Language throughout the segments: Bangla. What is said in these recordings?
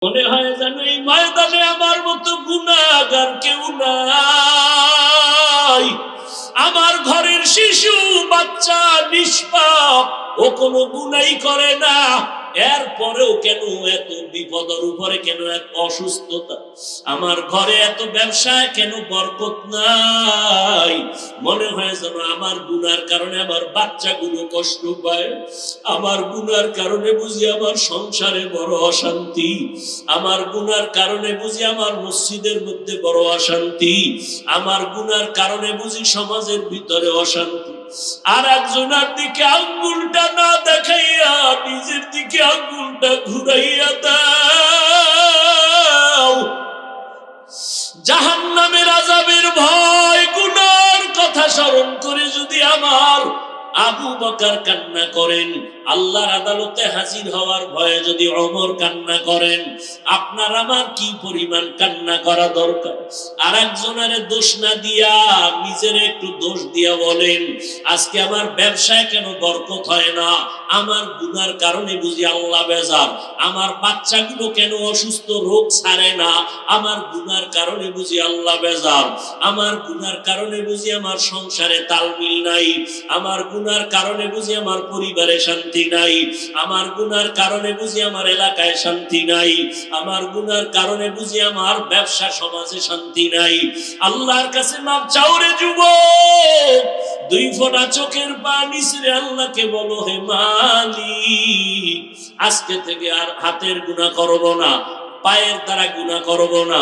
মনে হয় যেন এই ময়দানে আমার মতো গুনাহগার কেউ নাই। আমার ঘরের শিশু বাচ্চা নিষ্পাপ, ও কোনো গুনাই করে না, এরপরেও কেন এত বিপদের উপরে কেন এত অসুস্থতা? আমার ঘরে এত ব্যবসায় কেন বরকত নাই? মনে হয় যেন আমার গুনার কারণে আমার বাচ্চাগুলো কষ্ট পায়, আমার গুনার কারণে বুঝি আমার সংসারে বড় অশান্তি, আমার গুনার কারণে বুঝি আমার মসজিদের মধ্যে বড় অশান্তি, আমার গুনার কারণে বুঝি সমাজের ভিতরে অশান্তি। আর একজনের দিকে আঙ্গুলটা না দেখাইয়া নিজের দিকে আঙ্গুলটা ঘুরাইয়া দাও। জাহান্নামের আযাবের ভয়, গুনার কথা স্মরণ করে যদি আমার আবু বকর কান্না করেন, আল্লাহর আদালতে হাজির হওয়ার ভয়ে যদি ওমর কান্না করেন, আপনার আমার কি পরিমাণ কান্না করা দরকার? আর একজনের দোষ না দিয়া নিজের একটু দোষ দিয়া বলেন, আজকে আমার ব্যবসায় কেন বরকত হয় না? আমার গুনার কারণে বুঝি আল্লাহ বেজার। আমার বাচ্চাগুলো কেন অসুস্থ, রোগ ছাড়ে না? আমার গুনার কারণে বুঝি আল্লাহ বেজার। আমার গুনার কারণে বুঝি আমার সংসারে তালমিল নাই। আমার গুনার কারণে বুঝি আমার পরিবারে শান্তি নাই। আমার গুনার কারণে বুঝি আমার এলাকায় শান্তি নাই। আমার গুনার কারণে বুঝি আমার ব্যবসা সমাজে শান্তি নাই। আল্লাহর কাছে মাপ চাও রে যুবক, দুই ফোঁটা চোখের পানি ছেড়ে আল্লাহকে বলো, হে মালিক, আজকে থেকে আর হাতের গুনাহ করব না, পায়ের দ্বারা গুনাহ করব না,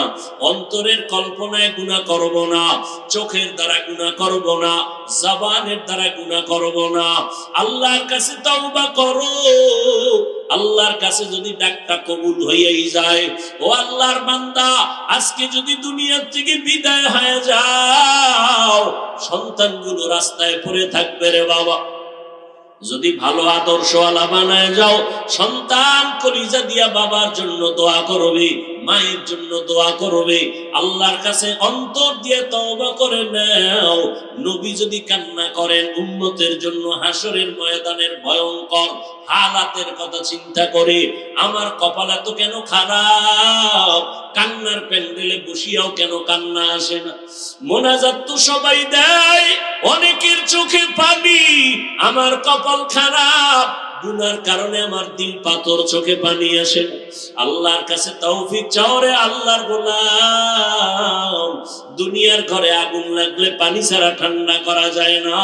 অন্তরের কল্পনায় গুনাহ করব না, চোখের দ্বারা গুনাহ করব না, জবানের দ্বারা গুনাহ করব না। আল্লাহর কাছে তওবা করো। আল্লাহর কাছে যদি ডাকটা কবুল হইয়াই যায়, ও আল্লাহর বান্দা, আজকে যদি দুনিয়া থেকে বিদায় হয়ে যাও, সন্তানগুলো রাস্তায় পড়ে থাকবে রে বাবা। যদি ভালো আদর্শওয়ালা বানায় যাও, সন্তান কলিজা দিয়া বাবার জন্য দোয়া করবে, মায়ের জন্য দোয়া করবে। আল্লাহর কাছে অন্তর দিয়ে তওবা করে নাও। নবী যদি কান্না করেন উম্মতের জন্য হাসরের ময়দানের ভয়ঙ্কর হালাতের কথা চিন্তা করে, আমার কপাল এত কেন খারাপ, কান্নার প্যান্ডেলে বসিয়াও কেন কান্না আসে না? মোনাজাত তো সবাই দেয়, অনেকের চোখে পানি, আমার কপাল খারাপ, গুনার কারণে আমার দিল পাথর, চোখে পানি আসে। আল্লাহর কাছে তৌফিক চাও রে আল্লাহর গোলাম। দুনিয়ার ঘরে আগুন লাগলে পানি ছাড়া ঠান্ডা করা যায় না,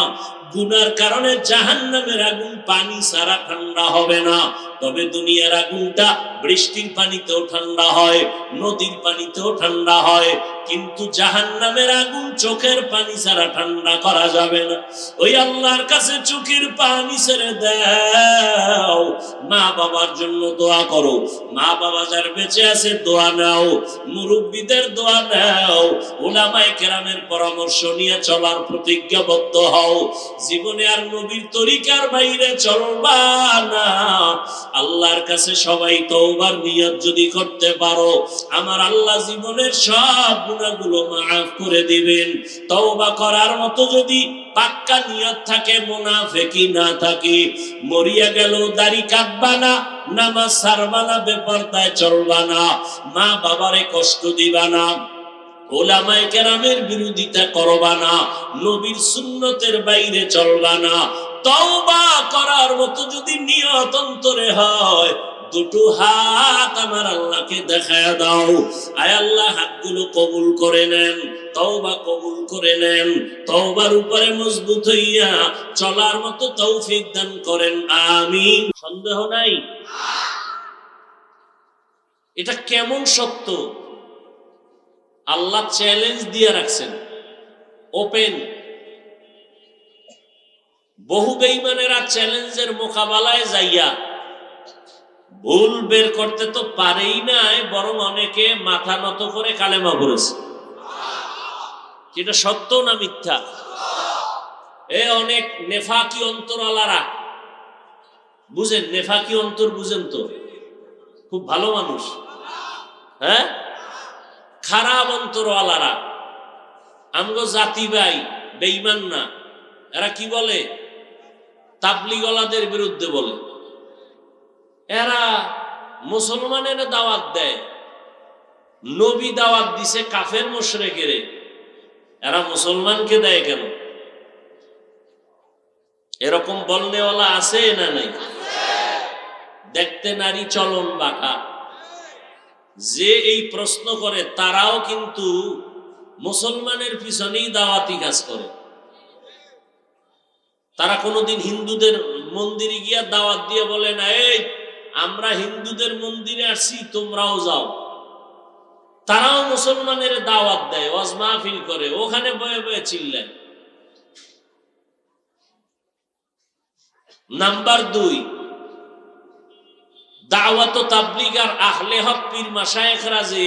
গুনার কারণে জাহান্নামের আগুন পানি ছাড়া ঠান্ডা হবে না। তবে দুনিয়ার আগুনটা বৃষ্টির পানিতেও ঠান্ডা হয়, নদীর পানিতেও ঠান্ডা হয়, কিন্তু জাহান্নামের আগুন চোখের পানি ছাড়া ঠান্ডা করা যাবে না। ওই আল্লাহর কাছে চোখের পানি ছেড়ে দাও। মা বাবার জন্য দোয়া করো, মা বাবা যার বেঁচে আছে দোয়া নাও, মুরব্বীদের দোয়া নাও, উলামায়ে কেরামের পরামর্শ নিয়ে চলার প্রতিজ্ঞাবদ্ধ হও। জীবনে আর নবীর তরিকার বাইরে চলবা না। আল্লাহর কাছে সবাই তওবার নিয়ত যদি করতে পারো, আমার আল্লাহ জীবনের সব গুনাহগুলো মাফ করে দিবেন। তওবা করার মতো যদি পাক্কা নিয়ত থাকে, মুনাফিকি না থাকে, মরিয়া গেল দাড়ি কাটবা না, নামাজ ছাড়বা না, বেপরদায় চলবা না, মা বাবারে কষ্ট দিবা না, উলামায়ে কেরামের বিরোধিতা করবা না, নবীর সুন্নতের বাইরে চলবা না। তওবা করার মতো যদি নিয়ত অন্তরে হয়, দুটো হাত আমার আল্লাহকে দেখায়া দাও। আয় আল্লাহ, হাতগুলো কবুল করে নেন, তওবা কবুল করে নেন, তওবার উপরে মজবুত হইয়া চলার মতো তৌফিক দান করেন, আমিন। সন্দেহ নাই এটা কেমন সত্য। আল্লাহ চ্যালেঞ্জ দিয়ে রাখছেন, ওপেন। বহু বেঈমানেরা চ্যালেঞ্জের মোকাবেলায় যাইয়া ভুল বের করতে তো পারেই নাই, বরং অনেকে মাথা নত করে কালেমা পড়েছে। এটা সত্য না মিথ্যা? অনেক নেফাকি অন্তরওয়ালারা, বুঝেন নেফাকি অন্তর, বুঝেন তো, খুব ভালো মানুষ, হ্যাঁ, খারাপ অন্তরওয়ালারা, আমগো জাতি ভাই বেঈমান না, এরা কি বলে? তাবলীগওয়ালাদের বিরুদ্ধে বলে। এরা মুসলমানের দাওয়াত দেয়, নবী দাওয়াত দিছে কাফের মুশরিকেরে, এরা মুসলমানকে দেয় কেন? এরকম বলনেওয়ালা আছে না নাই? দেখতে নারী চলন বাঁকা। যে এই প্রশ্ন করে তারাও কিন্তু মুসলমানের পিছনেই দাওয়াতি কাজ করে। তারা কোনোদিন হিন্দুদের মন্দিরে গিয়া দাওয়াত দিয়ে বলে না, এই আমরা হিন্দুদের মন্দিরে আসছি, তোমরাও যাও। তারাও মুসলমানের দাওয়াত দেয়, ওয়াজ মাহফিল করে, ওখানে বয়ে বয়ে চিল্লায়। নাম্বার 2, দাওয়াত ও তাবলীগ আর আহলে হক পীর মাশায়েখরা যে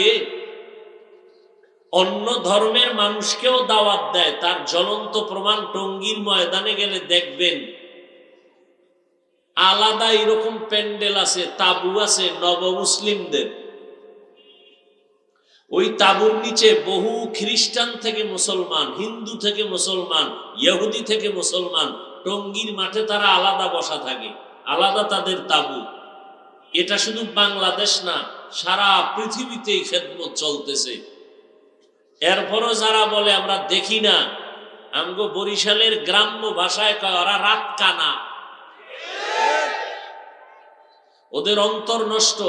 অন্য ধর্মের মানুষকেও দাওয়াত দেয়, তার জ্বলন্ত প্রমাণ টঙ্গীর ময়দানে গেলে দেখবেন। আলাদা এরকম প্যান্ডেল আছে, তাবু আছে নবমুসলিমদের। ওই তাবুর নিচে বহু খ্রিস্টান থেকে মুসলমান, হিন্দু থেকে মুসলমান, ইহুদি থেকে মুসলমান, টঙ্গীর মাঠে তারা আলাদা বসা থাকে, আলাদা তাদের তাবু। এটা শুধু বাংলাদেশ না, সারা পৃথিবীতেই খেদমত চলতেছে। এরপরও যারা বলে আমরা দেখি না, আমগো বরিশালের গ্রাম্য ভাষায় কয় ওরা রাত কানা, ওদের অন্তর নষ্ট।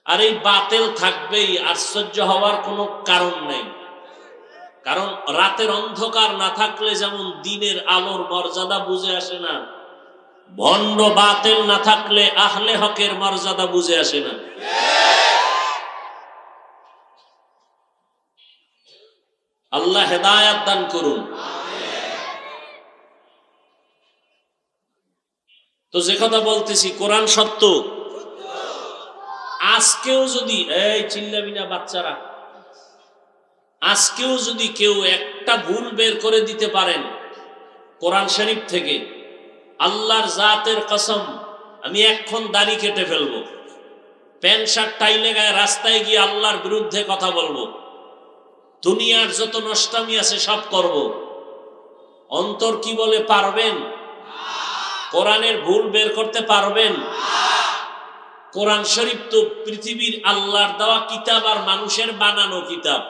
আর এই বাতিল থাকবেই, আশ্চর্য হওয়ার কোনো কারণ নেই। কারণ রাতের অন্ধকার না থাকলে যেমন দিনের আলোর মর্যাদা বুঝে আসে না, ভণ্ড বাতিল না থাকলে আহলে হকের মর্যাদা বুঝে আসে না। আল্লাহ হেদায়াত দান করুন। তো যে কথা বলতেছি, কোরআন সত্য। আজকেও যদি, এই চিল্লাবি না বাচ্চারা, আজকেও যদি কেউ একটা ভুল বের করে দিতে পারেন কোরআন শরীফ থেকে, আল্লাহর জাতের কসম আমি এখন দাড়ি কেটে ফেলবো, প্যান্ট শার্ট টাইলে গায়ে রাস্তায় গিয়ে আল্লাহর বিরুদ্ধে কথা বলবো, দুনিয়ার যত নষ্টামি আছে সব করব। অন্তর কি বলে? পারবেন? কোরআনের ভুল বের করতে পারবেন? কোরআন শরীফ তো পৃথিবীর আল্লাহর দেওয়া কিতাব আর মানুষের বানানো কিতাব,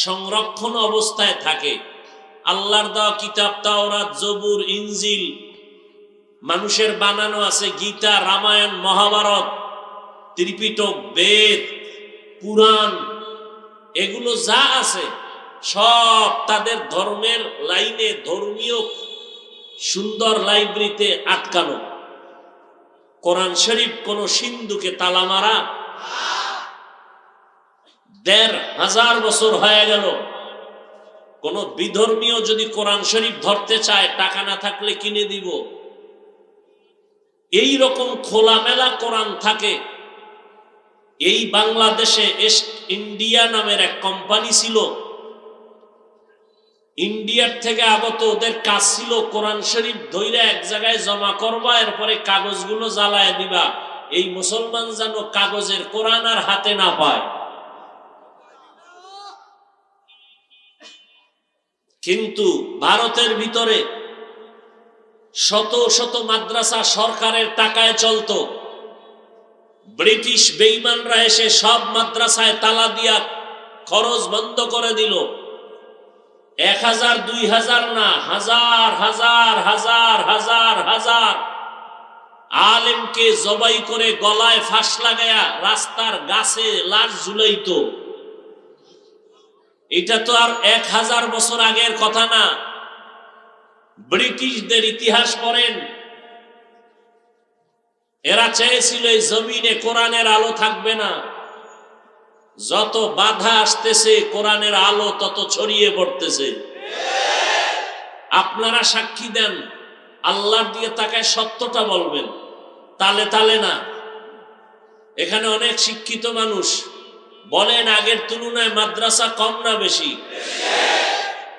সংরক্ষণ অবস্থায় থাকে। আল্লাহর দেওয়া কিতাব তাওরাত, জবুর, ইনজিল, মানুষের বানানো আছে গীতা, রামায়ণ, মহাভারত, ত্রিপিটক, বেদ, পুরাণ, এগুলো যা আছে সব তাদের ধর্মের লাইনে, ধর্মীয় সুন্দর লাইব্রেরিতে আটকানো। কোরআন শরীফ কোন সিন্ধুকে তালা মারা? ১৫০০ বছর হয়ে গেল। কোন বিধর্মীয় যদি কোরআন শরীফ ধরতে চায়, টাকা না থাকলে কিনে দিব। এই রকম খোলামেলা কোরআন থাকে। এই বাংলাদেশে ইস্ট ইন্ডিয়া নামের এক কোম্পানি ছিল, ইন্ডিয়ার থেকে আগত। ওদের কাজ ছিল কোরআন শরীফ ধইরা এক জায়গায় জমা করবা, এরপরে কাগজগুলো জ্বালায় দিবা, এই মুসলমান যেন কাগজের কোরআন আর হাতে না পায়। কিন্তু ভারতের ভিতরে শত শত মাদ্রাসা সরকারের টাকায় চলতো। ব্রিটিশ বেঈমানরা এসে সব মাদ্রাসায় তালা দিয়া খরচ বন্ধ করে দিল। ১,০০০, ২,০০০ না, হাজার হাজার হাজার হাজার হাজার আলেমকে জবাই করে গলায় ফাঁস লাগায়া রাস্তার গাছে লাশ ঝুলাইতো। এটা তো আর ১,০০০ বছর আগের কথা না। ব্রিটিশদের ইতিহাস পড়েন। এরা চেয়েছিল এই জমিনে কোরআনের আলো থাকবে না। যত বাধা আসতেছে কোরআনের আলো তত ছড়িয়ে পড়তেছে। আপনারা সাক্ষী দেন, আল্লাহর দিকে তাকায় সত্যটা বলবেন, তালে তালে না। এখানে অনেক শিক্ষিত মানুষ, বলেন আগের তুলনায় মাদ্রাসা কম না বেশি?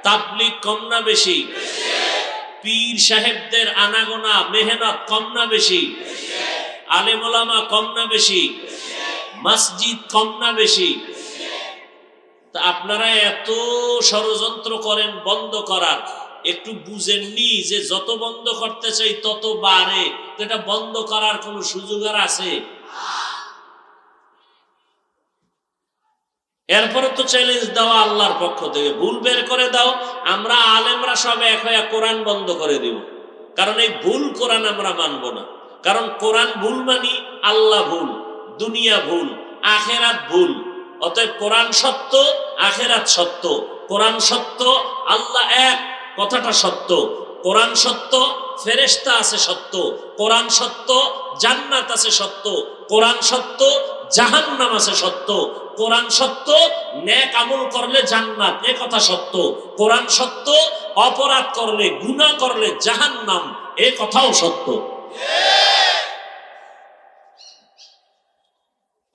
তাবলীগ কম না বেশি? পীর সাহেবদের আনাগোনা মেহনত কম না বেশি? আলেম ওলামা কম না বেশি? মসজিদ কম না বেশি? তা আপনারা এত ষড়যন্ত্র করেন বন্ধ করার, একটু বুঝেননি যে যত বন্ধ করতে চাই তত বাড়ে, তো এটা বন্ধ করার কোনো সুযোগ আর আছে? এরপরে তো চ্যালেঞ্জ দেওয়া আল্লাহর পক্ষ থেকে, ভুল বের করে দাও, আমরা আলেমরা সব এক হয়ে কোরআন বন্ধ করে দিব, কারণ এই ভুল কোরআন আমরা মানব না। কারণ কোরআন ভুল মানি, আল্লাহ ভুল, দুনিয়া ভুল, আখেরাত ভুল। অতএব কোরআন সত্য, আখেরাত সত্য। কোরআন সত্য, আল্লাহ এক কথাটা সত্য। কোরআন সত্য, ফেরেশতা আছে সত্য। কোরআন সত্য, জান্নাত আছে সত্য। কোরআন সত্য, জাহান্নাম আছে সত্য। কোরআন সত্য, নেক আমল করলে জান্নাত, এ কথা সত্য। কোরআন সত্য, অপরাধ করলে, গুনাহ করলে জাহান্নাম, এ কথাও সত্য।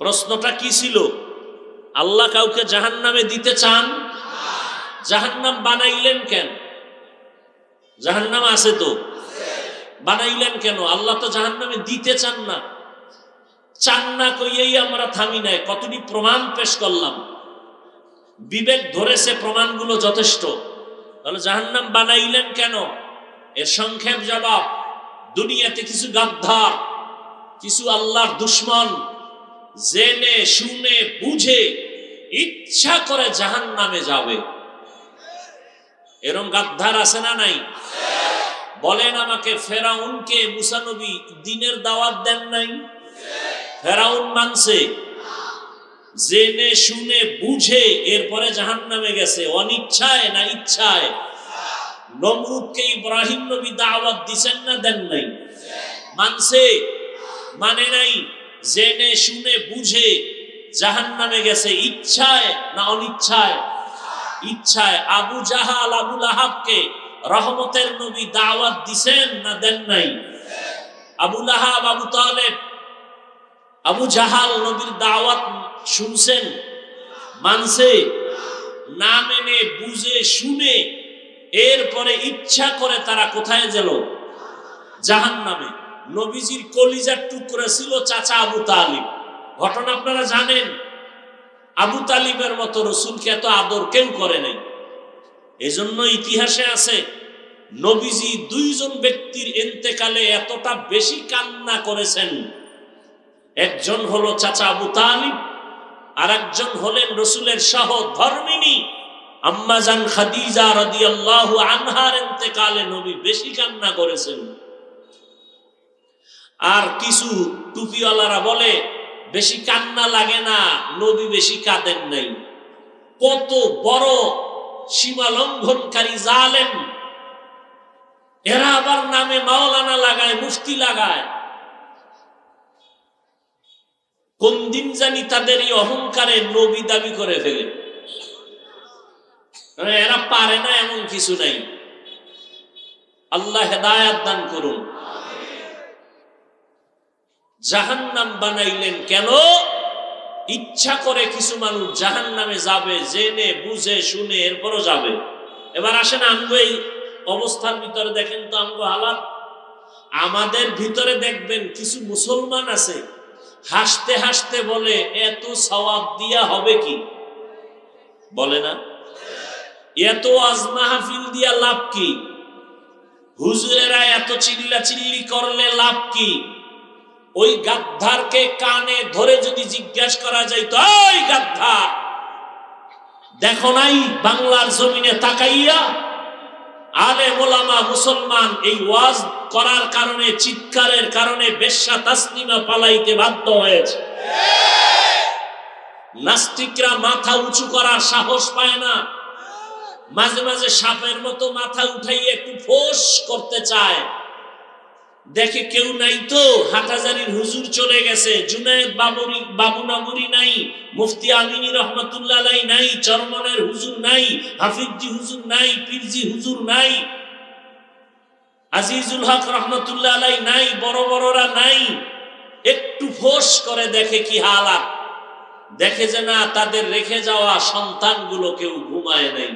প্রশ্নটা কি ছিল? আল্লাহ কাউকে জাহান্নামে দিতে চান? জাহান্নাম বানাইলেন কেন? জাহান্নাম আছে তো, বানাইলেন কেন? আল্লাহ তো জাহান্নামে দিতে চান না। চান না কইয়েই আমরা থামি নাই, কতটি প্রমাণ পেশ করলাম। বিবেক ধরেছে, প্রমাণগুলো যথেষ্ট। তাহলে জাহান্নাম বানাইলেন কেন? এর সংক্ষেপ জবাব, দুনিয়াতে কিছু গাদ্দার, কিছু আল্লাহর দুশ্মন জেনে শুনে বুঝে ইচ্ছা করে জাহান্নামে যাবে। এরকম গাদ্দার আছে না নাই? বলেন আমাকে, ফেরাউনকে মুসা নবী দ্বীনের দাওয়াত দেন নাই? ফেরাউন মানছে, জেনে শুনে বুঝে এরপরে জাহান্নামে গেছে, অনিচ্ছায় না ইচ্ছায়? নমরুদকে ইব্রাহিম নবী দাওয়াত দিছেন না দেন নাই? মানছে? মানে নাই? জেনে শুনে বুঝে জাহান্নামে গেছে, ইচ্ছায় না অনিচ্ছায়? ইচ্ছায়। আবু জাহাল, আবু লাহাবকে রহমতের নবী দাওয়াত দিছেন না দেন নাই? আবু লাহাব, আবু তালেব, আবু জাহাল নবীর দাওয়াত শুনছেন? মানছে? না মেনে বুঝে শুনে এরপরে ইচ্ছা করে তারা কোথায় গেল? জাহান্নামে। নবীজির কলিজার টুকরা ছিল চাচা আবু তালিব। ঘটনা আপনারা জানেন। আবু তালিবের মতো রসুলকে এত আদর কেউ করে নাই। এজন্য ইতিহাসে আছে, নবীজি দুইজন ব্যক্তির ইন্তেকালে এতটা বেশি কান্না করেছেন। একজন হলো চাচা আবু তালিব, আর একজন হলেন রসুলের সহধর্মিণী আম্মা জান খাদিজা রাদিয়াল্লাহু আনহার ইন্তেকালে নবী বেশি কান্না করেছেন। আর কিছু টুপিওয়ালারা বলে বেশি কান্না লাগে না, নবী বেশি কাঁদেন নাই। কত বড় সীমা লঙ্ঘনকারী জালেম! এরা আবার নামে মাওলানা লাগায়, মুফতি লাগায়। কোন দিন জানি তাদের এই অহংকারে নবী দাবি করে ফেলে। এরা পারে না এমন কিছু নাই। আল্লাহ হেদায়াত দান করুন। জাহান্নাম বানাইলেন কেন? ইচ্ছা করে কিছু মানুষ জাহান্নামে যাবে, জেনে বুঝে শুনে এরপরও যাবে। এবার আসেন আমগো এই অবস্থার ভিতরে দেখেন তো আমগো হালাত। আমাদের ভিতরে দেখবেন কিছু মুসলমান আছে, হাসতে হাসতে বলে এত সওয়াব দিয়া হবে কি? বলে না? এত ওয়াজ মাহফিল দিয়া লাভ কি? হুজুরেরা এত চিল্লা চিল্লি করলে লাভ কি? ওই গাদ্দারকে কানে ধরে যদি জিজ্ঞাসা করা যায়, তো ওই গাদ্দার দেখো নাই বাংলার জমিনে তাকাইয়া আলেম ওলামা মুসলমান এই ওয়াজ করার কারণে, চিৎকারের কারণে বেশ্যা তাসলিমা পালাইতে বাধ্য হয়েছে। নাস্তিকরা মাথা উঁচু করার সাহস পায় না। মাঝে মাঝে সাপের মতো মাথা উঠাইয়ে একটু ফোঁস করতে চায়, দেখে কেউ নাই তো। হাটাজারির হুজুর চলে গেছে, জুনায়েদ বাবুনগরী নাই, মুফতি আমিনী রহমাতুল্লাহ আলাইহি নাই, চরমনের হুজুর নাই, হাফিজি হুজুর নাই, পীরজি হুজুর নাই, আজিজুল হক রহমাতুল্লাহ আলাইহি নাই, বড় বড়রা নাই। একটু ফোঁস করে দেখে কি হালাত, দেখে যে না, তাদের রেখে যাওয়া সন্তানগুলো কেউ ঘুমায় নাই।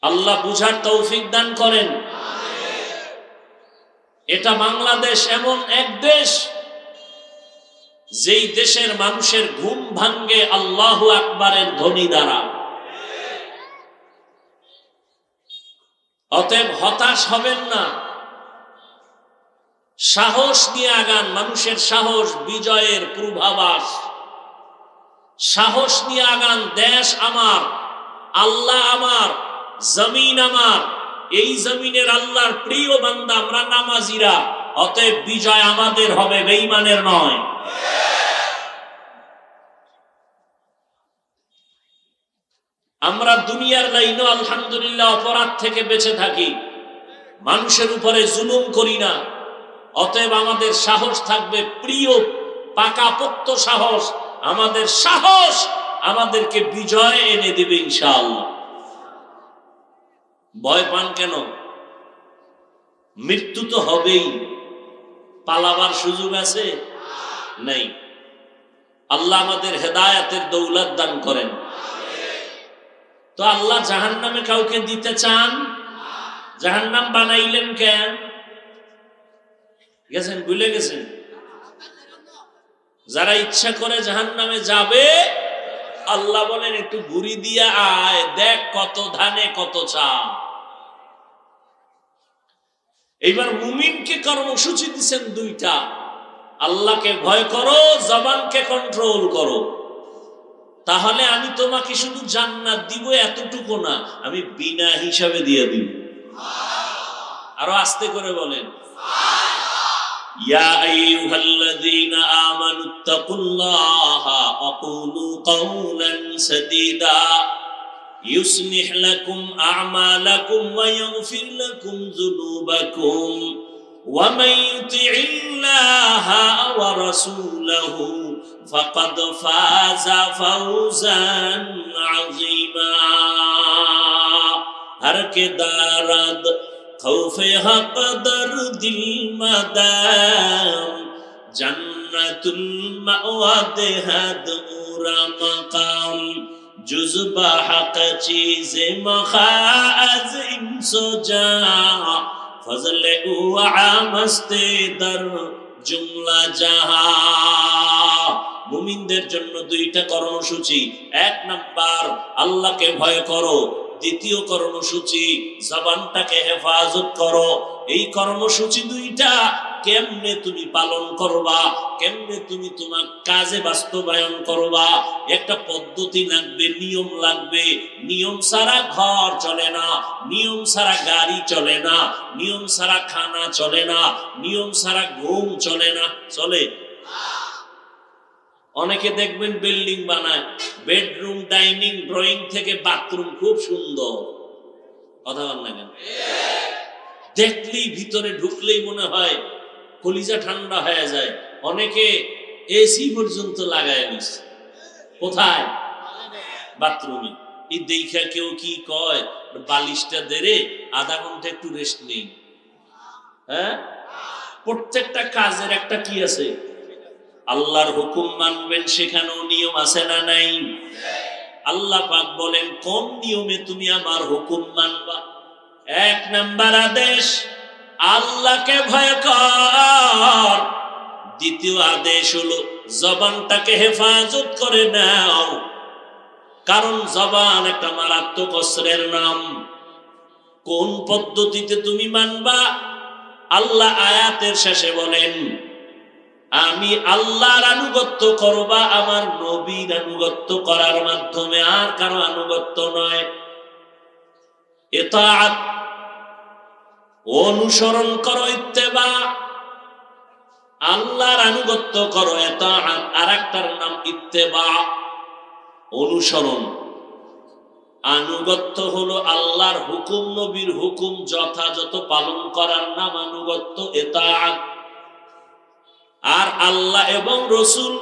আল্লাহ বুঝার তৌফিক দান করেন। এটা বাংলাদেশ এমন এক দেশ যেই দেশের মানুষের ঘুম ভাঙ্গে আল্লাহু আকবারের ধ্বনি দ্বারা। অতএব হতাশ হবেন না, সাহস নিয়ে আগান। মানুষের সাহস বিজয়ের পূর্বাভাস। সাহস নিয়ে আগান। দেশ আমার, আল্লাহ আমার, জমিন আমার। এই জমিনের আল্লাহর প্রিয় বান্দা আমরা নামাজিরা। অতএব বিজয় আমাদের হবে, বেঈমানের নয়। আমরা দুনিয়ার লাইনে আলহামদুলিল্লাহ অপরাধ থেকে বেঁচে থাকি, মানুষের উপরে জুলুম করি না। অতএব আমাদের সাহস থাকবে প্রিয় পাকাপোক্ত সাহস। আমাদের সাহস আমাদেরকে বিজয় এনে দেবে ইনশাআল্লাহ। ভয় পান কেন? মৃত্যু তো হবেই, পালাবার সুযোগ আছে? নাই। আল্লাহ আমাদের হেদায়েতের দৌলত দান করেন। তো আল্লাহ জাহান্নামে কাউকে দিতে চান? জাহান্নাম বানাইলেন কেন? গেছেন, ভুলে গেছেন? যারা ইচ্ছা করে জাহান্নামে যাবে, আল্লাহ বলেন একটু ঘুরি দিয়া আয়, দেখ কত ধানে কত চাল। এইবার মুমিনকে কর্মসূচি দিচ্ছেন দুইটা। আল্লাহকে ভয় করো, জবানকে কন্ট্রোল করো। তাহলে আমি তোমাকে শুধু জান্নাত দিব এতটুকু না, আমি বিনা হিসাবে দিয়ে দিব। আরো আস্তে করে বলেন, ইয়া আইয়ুহাল্লাযীনা আমানুত্তাকুল্লাহা ওয়া কুলু কাওলান সাদীদা ইউসলিহ লাকুম আ'মালাকুম ওয়া ইয়াগফির লাকুম যুনুবাকুম ওয়া মান ইউতি'ইল্লাহা ওয়া রাসূলাহু ফাকাদ ফাযা ফাওজান আযীমা। হর কে দারাদ খৌফে হক দরদিল মাদাম জান্নাতুল মাওয়া দেহাদ উরা মাকাম জুজবা হক চীজে মখাজ ইনসো জা ফজলে উআমস্তে দর জুমলা জাহা। মুমিনদের জন্য দুইটা কর্মসূচি। এক নাম্বার, আল্লাহকে ভয় করো। দ্বিতীয় কর্মসূচি, জবানটাকে হেফাজত করো। এই কর্মসূচি দুইটা কেমনে তুমি পালন করবা, কেমনে তুমি তোমার কাজে বাস্তবায়ন করবা, একটা পদ্ধতি লাগবে, নিয়ম লাগবে। নিয়ম ছাড়া ঘর চলে না, নিয়ম ছাড়া গাড়ি চলে না, নিয়ম ছাড়া খানা চলে না, নিয়ম ছাড়া ঘুম চলে না। চলে? অনেকে দেখবেন বিল্ডিং বানায়, বেডরুম, ডাইনিং, ড্রয়িং থেকে বাথরুম খুব সুন্দর। কথা বল না কেন? দেখলেই, ভিতরে ঢুকলেই মনে হয় কলিজা ঠান্ডা হয়ে যায়। অনেকে এসি পর্যন্ত লাগায় নিছে। কোথায়? বাথরুমে। এই দেখা কেউ কি কয়, বালিশটা দেরে আধা ঘন্টা একটু রেস্ট নেই। হ্যাঁ, প্রত্যেকটা কাজের একটা কি আছে? আল্লাহর হুকুম মানবেন, সেখানেও নিয়ম আছে না নাই? আল্লাহ পাক বলেন, কোন নিয়মে তুমি আমার হুকুম মানবা? এক নাম্বার আদেশ, আল্লাহকে ভয় কর। দ্বিতীয় আদেশ হলো জবানটাকে হেফাজত করে নাও, কারণ জবান একটা মারাত্মক অস্ত্রের নাম। কোন পদ্ধতিতে তুমি মানবা? আল্লাহ আয়াতের শেষে বলেন, আমি আল্লাহর আনুগত্য করবা আমার নবীর আনুগত্য করার মাধ্যমে, আর কারো আনুগত্য নয়। ইতাআত, অনুসরণ করো। ইত্তেবা, আল্লাহর আনুগত্য করো। ইতাআত আরেকটার নাম ইত্তেবা, অনুসরণ। আনুগত্য হলো আল্লাহর হুকুম, নবীর হুকুম যথাযথ পালন করার নাম আনুগত্য, ইতাআত। আর আল্লাহ এবং রসুল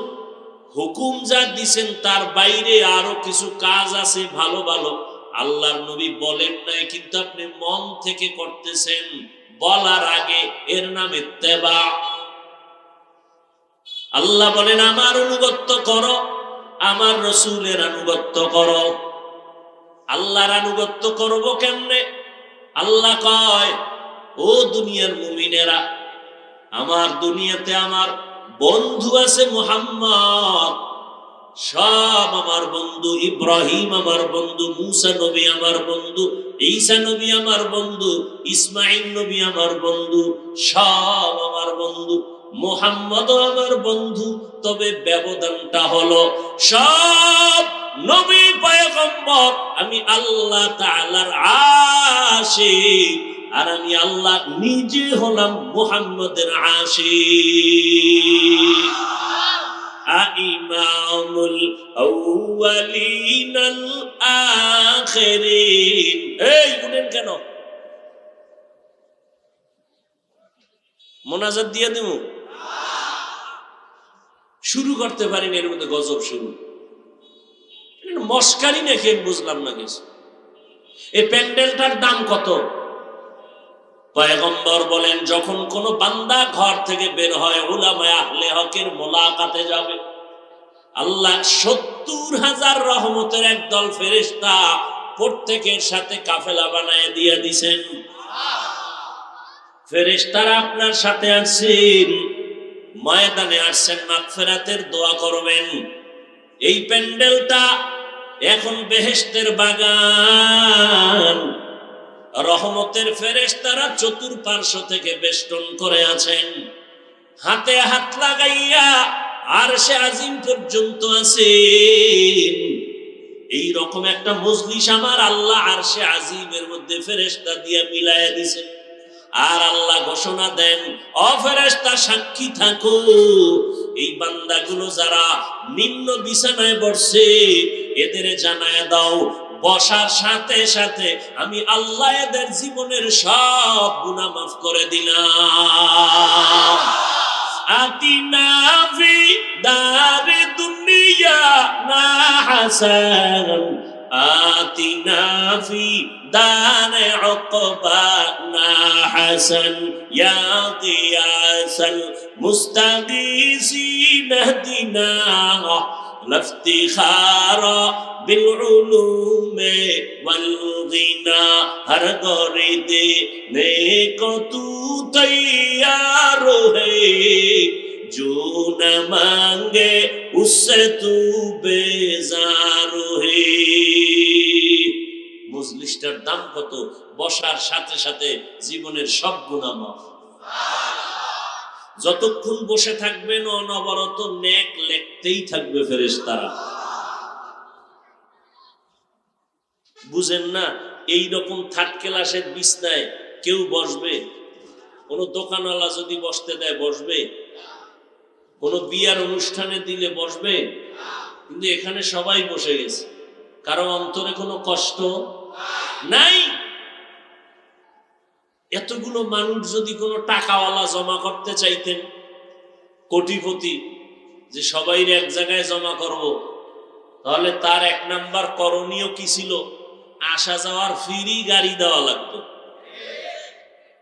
হুকুম যা দিছেন তার বাইরে আরো কিছু কাজ আছে ভালো ভালো, আল্লাহর নবী বলেন নাই, কিন্তু আপনি মন থেকে করতেছেন বলার আগে, এর নাম ইত্তেবা। আল্লাহ বলেন, আমার আনুগত্য করো, আমার রসুলের আনুগত্য করো। আল্লাহর আনুগত্য করব কেমনে? আল্লাহ কয়, ও দুনিয়ার মুমিনেরা, আমার দুনিয়াতে আমার বন্ধু আছে মুহাম্মদ, সব আমার বন্ধু। ইব্রাহিম আমার বন্ধু, মুসা নবী আমার বন্ধু, ঈসা নবী আমার বন্ধু, ইসমাইল নবী আমার বন্ধু, সব আমার বন্ধু। মুহাম্মদ আমার বন্ধু, তবে ব্যবধানটা হলো সব নবী পয়গম্বর আমি আল্লাহ তাআলার আশিক, আর আমি আল্লাহ নিজে হলাম মুহাম্মদের আশিক। ইমামুল আউয়ালিনাল আখিরিন। এই শুনেন কেন, মোনাজাত দিয়ে দেব, শুরু করতে পারিনি, এর মধ্যে গজব শুরু। মস্কারি নাকি বুঝলাম না কিছু। এই প্যান্ডেলটার দাম কত? পয়গম্বর বলেন, যখন কোন বান্দা ঘর থেকে বের হয় উলামায়ে আহলে হকের মোলাকাতে যাবে, আল্লাহ 70,000 রহমতের একদল ফেরেশতা প্রত্যেকের সাথে কাফেলা বানায় দিয়ে দিছেন। ফেরেশতারা আপনার সাথে আসছেন, ময়দানে আসছেন, মাগফিরাতের দোয়া করবেন। এই প্যান্ডেলটা এখন বেহেশতের বাগান, রহমতের ফেরেশতারা চতুর্পার্শ্ব থেকে বেষ্টন করে আছেন, হাতে হাত লাগাইয়া আরশে আজিম পর্যন্ত আছেন। এই রকম একটা মজলিস আমার আল্লাহ আরশে আজিমের মধ্যে ফেরেশতা দিয়ে মিলাইয়া দিছেন। আর আল্লাহ ঘোষণা দেন, ও ফেরেশতা সাক্ষী থাকো, এই বান্দাগুলো যারা নিম্ন বিছানায় বসছে এদের জানায় দাও, বসার সাথে সাথে আমি আল্লাহ এদের জীবনের সব গুনাহ মাফ করে দিলাম। আতিনা ফি দারে দুনিয়া না হাসান, আতিনা ফি দারে উকবা না হাসান, ইয়া গিয়াসাল মুস্তাগীসিন ইহদিনা লাফতিখারা بالعلوم والغنى ہر گوری دینے کو تو تیار ہے جو نہ مانگے اس سے تو بیزار ہے। মজলিসটার দাম কত? বসার সাথে সাথে জীবনের সব গুনাহ মাফ। যতক্ষণ বসে থাকবেন অনবরত নেক লিখতেই থাকবে ফেরেশতারা। বুঝেন না? এই রকম থার্ড ক্লাসের বিছনায় কেউ বসবে? কোন দোকানওয়ালা যদি বসতে দেয় বসবে? কোন বিয়ার অনুষ্ঠানে দিলে বসবে? কিন্তু এখানে সবাই বসে গেছে, কারো অন্তরে কোনো কষ্ট নাই। এতগুলো মানুষ যদি কোনো টাকাওয়ালা জমা করতে চাইতেন, কোটিপতি, যে সবাই এক জায়গায় জমা করব, তাহলে তার 1 নাম্বার করণীয় কি ছিল? আসা যাওয়ার ফ্রি গাড়ি দেওয়া লাগতো।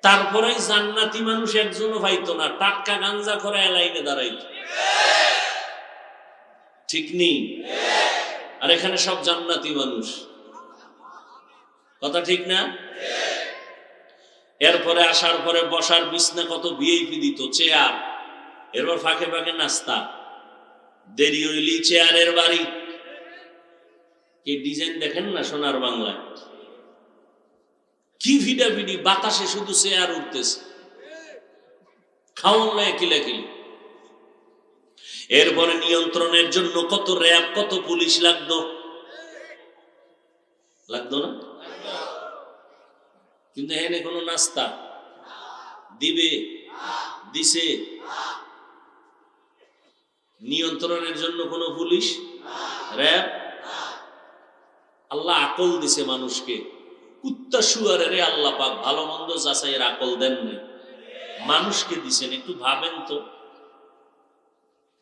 তারপরে জান্নাতি মানুষ একজনও পাইতো না, টাটকা গাঞ্জা করে লাইনে দাঁড়াইতো। ঠিক নেই? আর এখানে সব জান্নাতি মানুষ, কথা ঠিক না? এরপরে আসার পরে বসার বিছনা কত ভিআইপি দিত, চেয়ার, এরপর ফাঁকে ফাঁকে নাস্তা, দেরি হইলি চেয়ারের বাড়ি। কি ডিজাইন দেখেন না সোনার বাংলায়, কি ভিডাভিডি, বাতাসে শুধু চেয়ার উঠতেছে, খাওয়ান না কিলাকিলি। এরপরে নিয়ন্ত্রণের জন্য কত র্যাব, কত পুলিশ লাগতো, লাগতো না? কিন্তু এখানে কোনো নাস্তা দিবে, দিছে। নিয়ন্ত্রণের জন্য কোনো পুলিশ, র্যাব। আল্লাহ আকল দিছে মানুষকে, কুত্তা শুয়ারের আল্লাহ পাক ভালো মন্দ যাচাইয়ের আকল দেন নাই, মানুষকে দিছেন। একটু ভাবেন তো,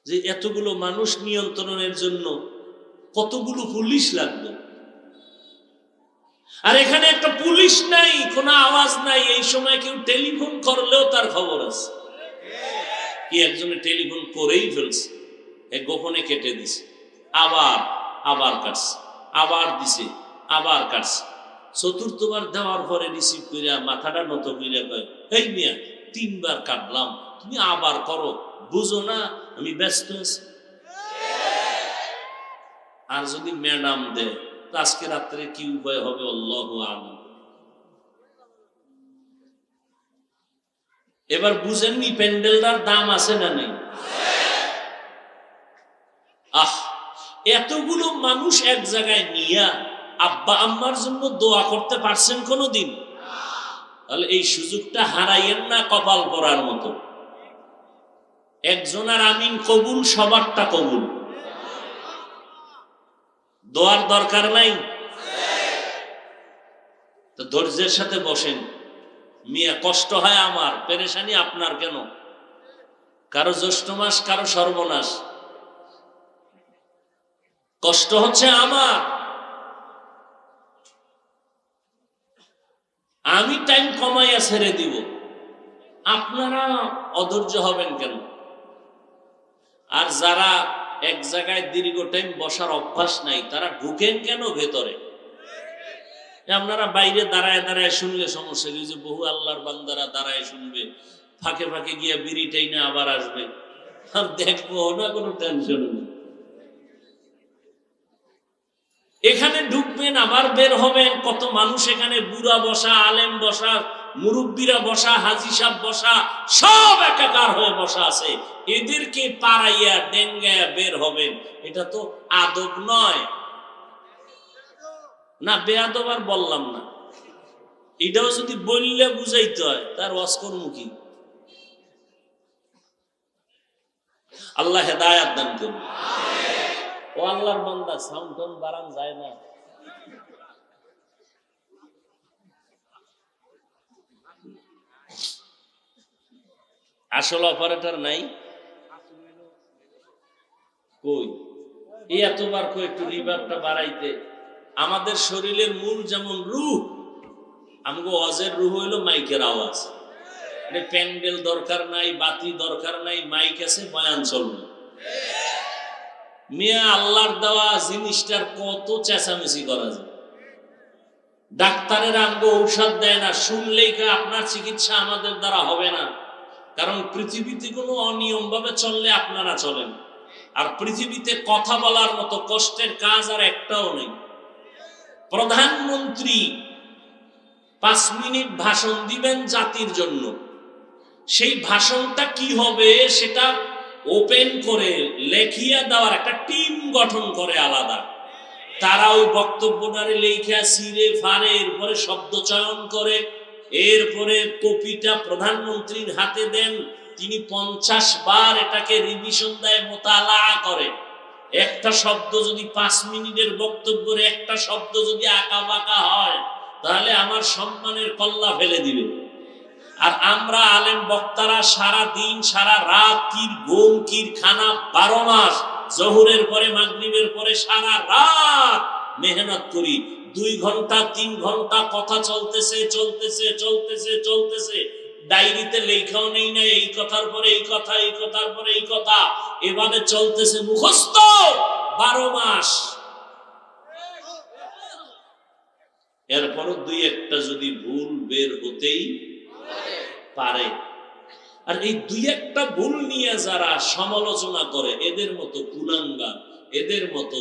যে এতগুলো মানুষ নিয়ন্ত্রণের জন্য কতগুলো পুলিশ লাগবে। আর এখানে একটা পুলিশ নাই, কোনো আওয়াজ নাই। এই সময় কেউ টেলিফোন করলেও তার খবর আছে। কি একজনে টেলিফোন করেই ফেলছে, গোপনে কেটে দিছে, আবার কাটছে, আবার দিছে, আবার কাটছে। চতুর্থবার দেওয়ার পরে রিসিভ করিয়া মাথাটা নত করিয়া কয়, এই মিয়া 3 বার কাটলাম, তুমি আবার করো। বুঝো না আমি ব্যস্ত আছি। আর যদি ম্যাডাম দেয় তো আজকে রাত্রে কি উপায় হবে আল্লাহু আলাম। এবার বুঝেননি প্যান্ডেলটার দাম আছে না নেই? এতগুলো মানুষ এক জায়গায় নিয়া আব্বা আম্মার জন্য দোয়া করতে পারছেন কোনোদিন? তাহলে এই সুযোগটা হারাইয়েন না কপাল পরার মতো। একজনের আমিন কবুল, সবারটা কবুল। দোয়ার দরকার নাই তো ধৈর্যের সাথে বসেন। মিয়া কষ্ট হয় আমার, পেরেশানি আপনার কেন? কারো জ্যৈষ্ঠ মাস, কারো সর্বনাশ, কষ্ট হচ্ছে আমার। আমি টাইম কমাইয়া ছেড়ে দিব, আপনারা অধৈর্য হবেন কেন? আর যারা এক জায়গায় দীর্ঘ টাইম বসার অভ্যাস নাই তারা ঢুকেন কেন ভেতরে? আপনারা বাইরে দাঁড়ায় দাঁড়ায় শুনলে সমস্যা কি? যে বহু আল্লাহর বান্দারা দাঁড়ায় শুনবে, ফাঁকে ফাঁকে গিয়া বিড়িটাই না আবার আসবে, আর দেখবো না, কোনো টেনশন নেই। এখানে ঢুকবেন আবার বের হবেন, কত মানুষ এখানে, বুড়া বসা, আলেম বসা, মুরব্বীরা বসা, হাজি সাহেব বসা, সব একাকার হয়ে বসা আছে। এদেরকে পাড়াইয়া ডেঙ্গাইয়া বের হবেন, এটা তো আদব নয় না। বেয়াদব আর বললাম না, এটাও যদি বললে বুঝাইতে হয় তার অস্করমুখী। আল্লাহ হেদায়াত দান করুন। ও আল্লাহর বান্দা, সাউন্ড টোন বাড়ান যায় না? আসল অপারেটর নাই কই? এই এতবার কই একটু রিভার্বটা বাড়াইতে। আমাদের শরীরের মূল যেমন রূহ, আমগো ওয়াজের রূহ হইলো মাইকের আওয়াজ। মানে প্যান্ডেল দরকার নাই, বাতি দরকার নাই, মাইক আছে, বয়ান চলবে। মিয়া আল্লাহর দেওয়া জিনিসটার কত চেঁচামেচি করা যায়। ডাক্তারের আমগো ঔষধ দেয় না, শুনলেই আপনার চিকিৎসা আমাদের দ্বারা হবে না। কারণ পৃথিবীতে কোনো অনিয়ম ভাবে চললে আপনারা চলেন, আর পৃথিবীতে কথা বলার মতো কষ্টের কাজ আর একটাও নেই। প্রধানমন্ত্রী 5 মিনিট ভাষণ দিবেন জাতির জন্য, সেই ভাষণটা কি হবে সেটা ওপেন করে লেখিয়া দেওয়ার একটা টিম গঠন করে আলাদা। তারা ওই বক্তব্যটারে লেখা সিরে ফারে, এরপরে শব্দ চয়ন করে, এরপরে কপিটা প্রধানমন্ত্রীর হাতে দেন, তিনি 50 বার এটাকে রিভিশন দেয়, মোতালা করে। একটা শব্দ যদি 5 মিনিটের বক্তব্যের একটা শব্দ যদি আঁকা বাঁকা হয় তাহলে আমার সম্মানের কল্লা ফেলে দিবে। আর আমরা আলেম বক্তারা সারা দিন সারা রাত কির ঘুম কির খানা 12 মাস, জোহরের পরে মাগরিবের পরে সারা রাত মেহনত করি। 2 ঘন্টা 3 ঘন্টা কথা চলতেছে চলতেছে চলতেছে চলতেছে, ডায়েরিতে লেখাও নেই না, এই কথার পরে এই কথা, এই কথার পরে এই কথা, এভাবে চলতেছে মুখস্থ 12 মাস। এরপরও 2-1টা যদি ভুল বের হতেই পারে। আর এই 2-1টা ভুল নিয়ে যারা সমালোচনা করে, এদের মতো কুলাঙ্গার, এদের মতো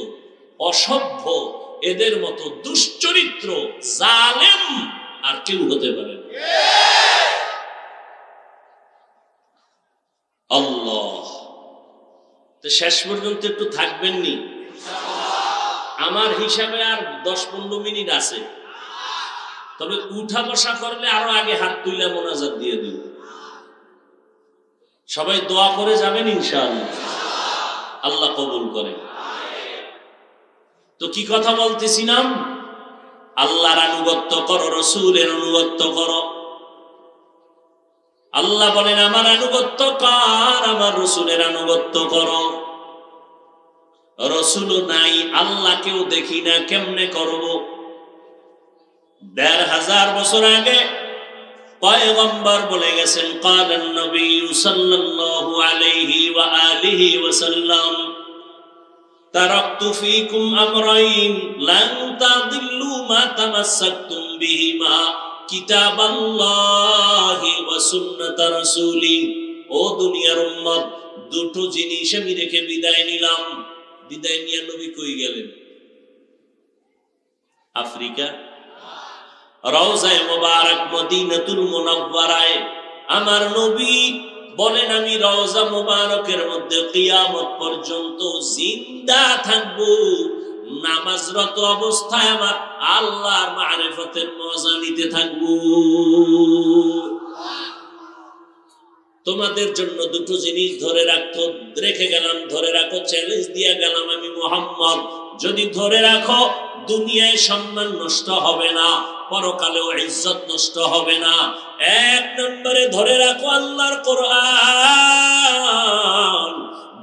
অসভ্য, এদের মতো দুশ্চরিত্র জালেম আর কেউ হতে পারে না। আল্লাহ, তো শেষ পর্যন্ত একটু থাকবেননি? আমার হিসাবে আর 10-15 মিনিট আছে, তবে উঠা বসা করলে আরো আগে হাত তুইলা মোনাজাত দিয়ে দিন। সবাই দোয়া করে যাবেন ইনশাআল্লাহ, আল্লাহ কবুল করে। তো কি কথা বলতেছিলাম? আল্লাহর আনুগত্য করো, রাসূলের আনুগত্য করো। আল্লাহ বলেন আমার আনুগত্য কর, আমার রাসূলের আনুগত্য করো। রাসূলও নাই, আল্লাহকেও দেখি না, কেমনে করব? 1500 বছর আগে পয়গম্বর বলে গেছেন, ক্বালান নবী সাল্লাল্লাহু আলাইহি ওয়া আলিহি ওয়াসাল্লাম, তারাকতু ফীকুম আমরাইন লান তাদিল্লু মা তামাসসাকতুম বিহিমা কিতাবাল্লাহি ওয়া সুন্নাত রাসূলি। ও দুনিয়ার উম্মত, দুটো জিনিস আমি রেখে বিদায় নিলাম। বিদায় নিয়ে নবী কই গেলেন? আফ্রিকা, রওজায়ে মুবারক মদিনাতুল মুনাওয়ারায় আমার নবী বলেন, আমি রওজা মুবারকের মধ্যে কিয়ামত পর্যন্ত জিন্দা থাকব, নামাজরত অবস্থায় আমার আল্লাহর মারিফতের মজা নিতে থাকব। তোমাদের জন্য দুটো জিনিস ধরে রাখো, রেখে গেলাম, ধরে রাখো, চ্যালেঞ্জ দিয়ে গেলাম আমি মুহাম্মদ। যদি ধরে রাখো, দুনিয়ায় সম্মান নষ্ট হবে না, পরকালেও ইজ্জত নষ্ট হবে না। এক নম্বরে ধরে রাখো আল্লাহর কোরআন,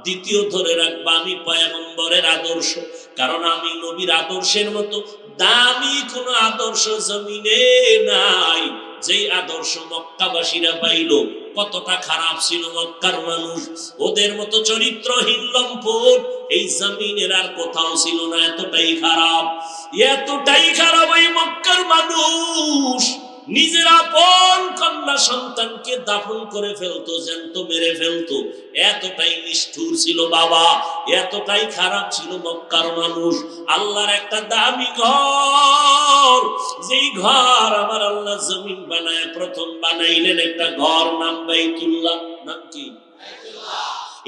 দ্বিতীয় ধরে রাখবা আমি পয়গম্বরের আদর্শ। কারণ আমি নবীর আদর্শের মতো দামি কোন আদর্শ জমিনে নাই। যেই আদর্শ মক্কাবাসীরা পাইল, কতটা খারাপ ছিল মক্কার মানুষ, ওদের মতো চরিত্রহীন লম্পট এই জমিনের আর কোথাও ছিল না। এতটাই খারাপ, এতটাই খারাপ এই মক্কার মানুষ নিজের আপন কন্যা সন্তানকে দাফন করে ফেলতো, জ্যান্ত মেরে ফেলতো। এতটাই নিষ্ঠুর ছিল বাবা, এতটাই খারাপ ছিল মক্কার মানুষ। আল্লাহর একটা দামি ঘর, যেই ঘর আমার আল্লাহ জমিন বানায় প্রথম বানাইলেন একটা ঘর, নাম বাইতুল্লাহ। নাম কি?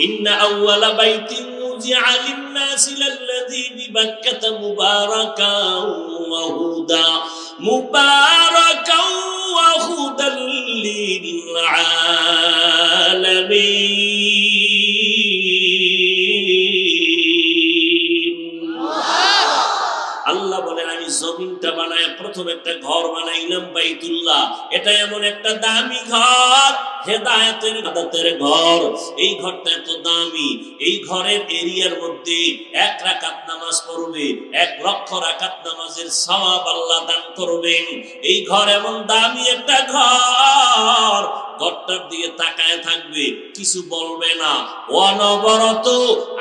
ইন্না আউওয়ালা বাইতিন উযিআ লিন-নাসি লাল্লাযী বিবাক্কাতা মুবারাকাও ওয়া হুদা, মুবারাকাও ওয়া হুদাল লিল আলামিন। আল্লাহ বলেন, আমি জমিনটা বানায় প্রথম একটা ঘর বানাইলাম বাইতুল্লাহ। এটা এমন একটা দামি ঘর, হেদায়েতের আদাতের ঘর। এই ঘরটা এত দামি, এই ঘরের এরিয়ার মধ্যে 1 রাকাত নামাজ পড়বে, 1 লক্ষ রাকাত নামাজের সওয়াব আল্লাহ দান করবেন। এই ঘর এমন দামি একটা ঘর, ঘরটার দিকে তাকায় থাকবে, কিছু বলবে না, অনবরত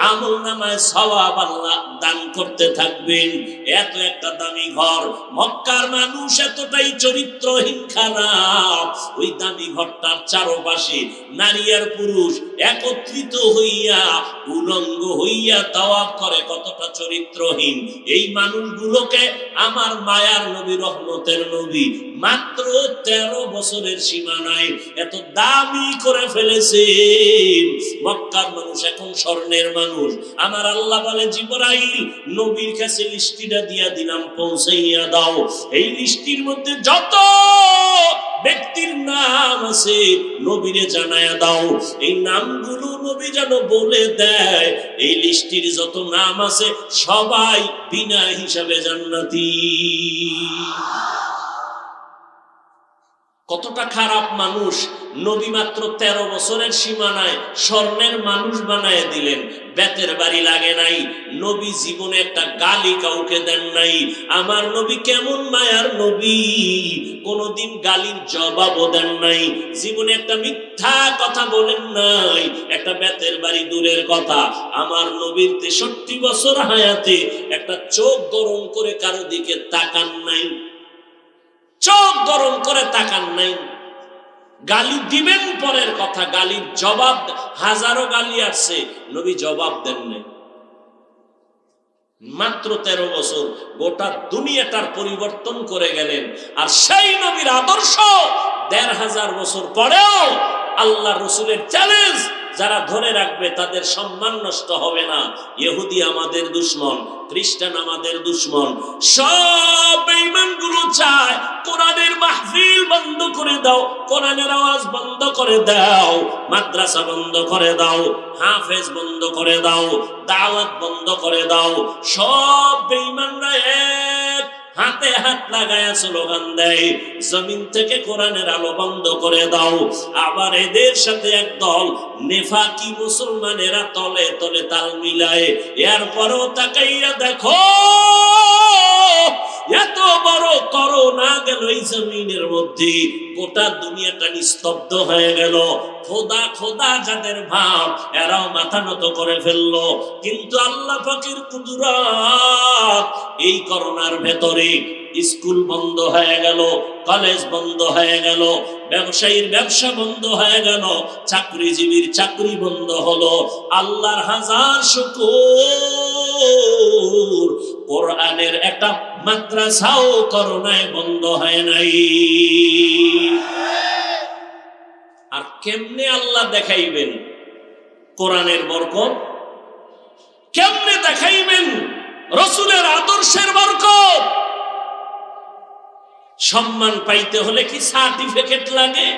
আমলনামায় সওয়াব আল্লাহ দান করতে থাকবেন। এত একটা দামি ঘর। মক্কার মানুষ এতটাই চরিত্রহীন খারাপ, ওই দামি ঘরটার চারপাশে নারী আর পুরুষ একত্রিত হইয়া উলঙ্গ হইয়া তাওয়াফ করে। কতটা চরিত্রহীন এই মানুষগুলোকে আমার মায়ার নবী, রহমতের নবী মাত্র 13 বছরের সীমানায় এত দামি করে ফেলেছে। মক্কার মানুষ এখন স্বর্ণের মানুষ। আমার আল্লাহ বলে, জিবরাইল নবীর কাছে লিস্টিটা দিয়া দিলাম, পৌঁছাইয়া দাও। এই লিস্টির মধ্যে যত ব্যক্তির নাম আছে নবীরে জানায়া দাও। এই নামগুলো নবী যেন বলে দেয়, এই লিস্টির যত নাম আছে সবাই বিনা হিসাবে জান্নাতি। কতটা খারাপ মানুষ! নবী মাত্র 13 বছরের সীমানায় স্বর্ণের মানুষ বানায় দিলেন। বেতের বাড়ি লাগে নাই। নবী জীবনে একটা গালি কাউকে দেন নাই। আমার নবী কেমন মায়ার নবী, কোনদিন গালির জবাবও দেন নাই। জীবনে একটা মিথ্যা কথা বলেন নাই। একটা বেতের বাড়ি দূরের কথা, আমার নবীর 63 বছর হায়াতে একটা চোখ গরম করে কারো দিকে তাকান নাই। চোখ গরম করে তাকান নাই। গালি দিবেন পরের কথা, গালির জবাব, হাজারো গালি আসছে, নবী জবাব দেন নাই। মাত্র 13 বছর গোটা দুনিয়াটার পরিবর্তন করে গেলেন। আর সেই নবীর আদর্শ 1500 বছর পরেও আল্লাহ রসুলের চ্যালেঞ্জ, যারা ধরে রাখবে তাদের সম্মান নষ্ট হবে না। ইহুদি আমাদের দুশমন, খ্রিস্টান আমাদের দুশমন, সব বেঈমানগুলো চায় কোরআনের মাহফিল বন্ধ করে দাও, কোরআনের আওয়াজ বন্ধ করে দাও, মাদ্রাসা বন্ধ করে দাও, হাফেজ বন্ধ করে দাও, দাওয়াত বন্ধ করে দাও। সব বেঈমানরা এক হাতে হাত লাগায়া স্লোগান দেয়, জমিন থেকে কোরআনের আলো বন্ধ করে দাও। আবার এদের সাথে একদল নেফাকি মুসলমানেরা তলে তলে তাল মিলায়। এরপরও তাকাইয়া দেখো, এত বড় করোনা গেল এই জমিনের মধ্যে, গোটা দুনিয়াটা নিস্তব্ধ হয়ে গেল। খোদা খোদা যাদের ভাব এরাও মাথা নত করে ফেললো। কিন্তু আল্লাহ পাকের কুদরত, এই করোনার ভেতরে স্কুল বন্ধ হয়ে গেল, কলেজ বন্ধ হয়ে গেল, ব্যবসায়ীর ব্যবসা বন্ধ হয়ে গেল, চাকরিজীবীর চাকরি বন্ধ হলো। আল্লাহর হাজার শুকর, কোরআনের একটা মাদ্রাসাও করোনায় বন্ধ হয় নাই। আর কেমনে আল্লাহ দেখাইবেন কোরআনের বরকত? কেমনে দেখাইবেন রাসূলের আদর্শের বরকত? সম্মান পাইতে হলে কি সার্টিফিকেট লাগে,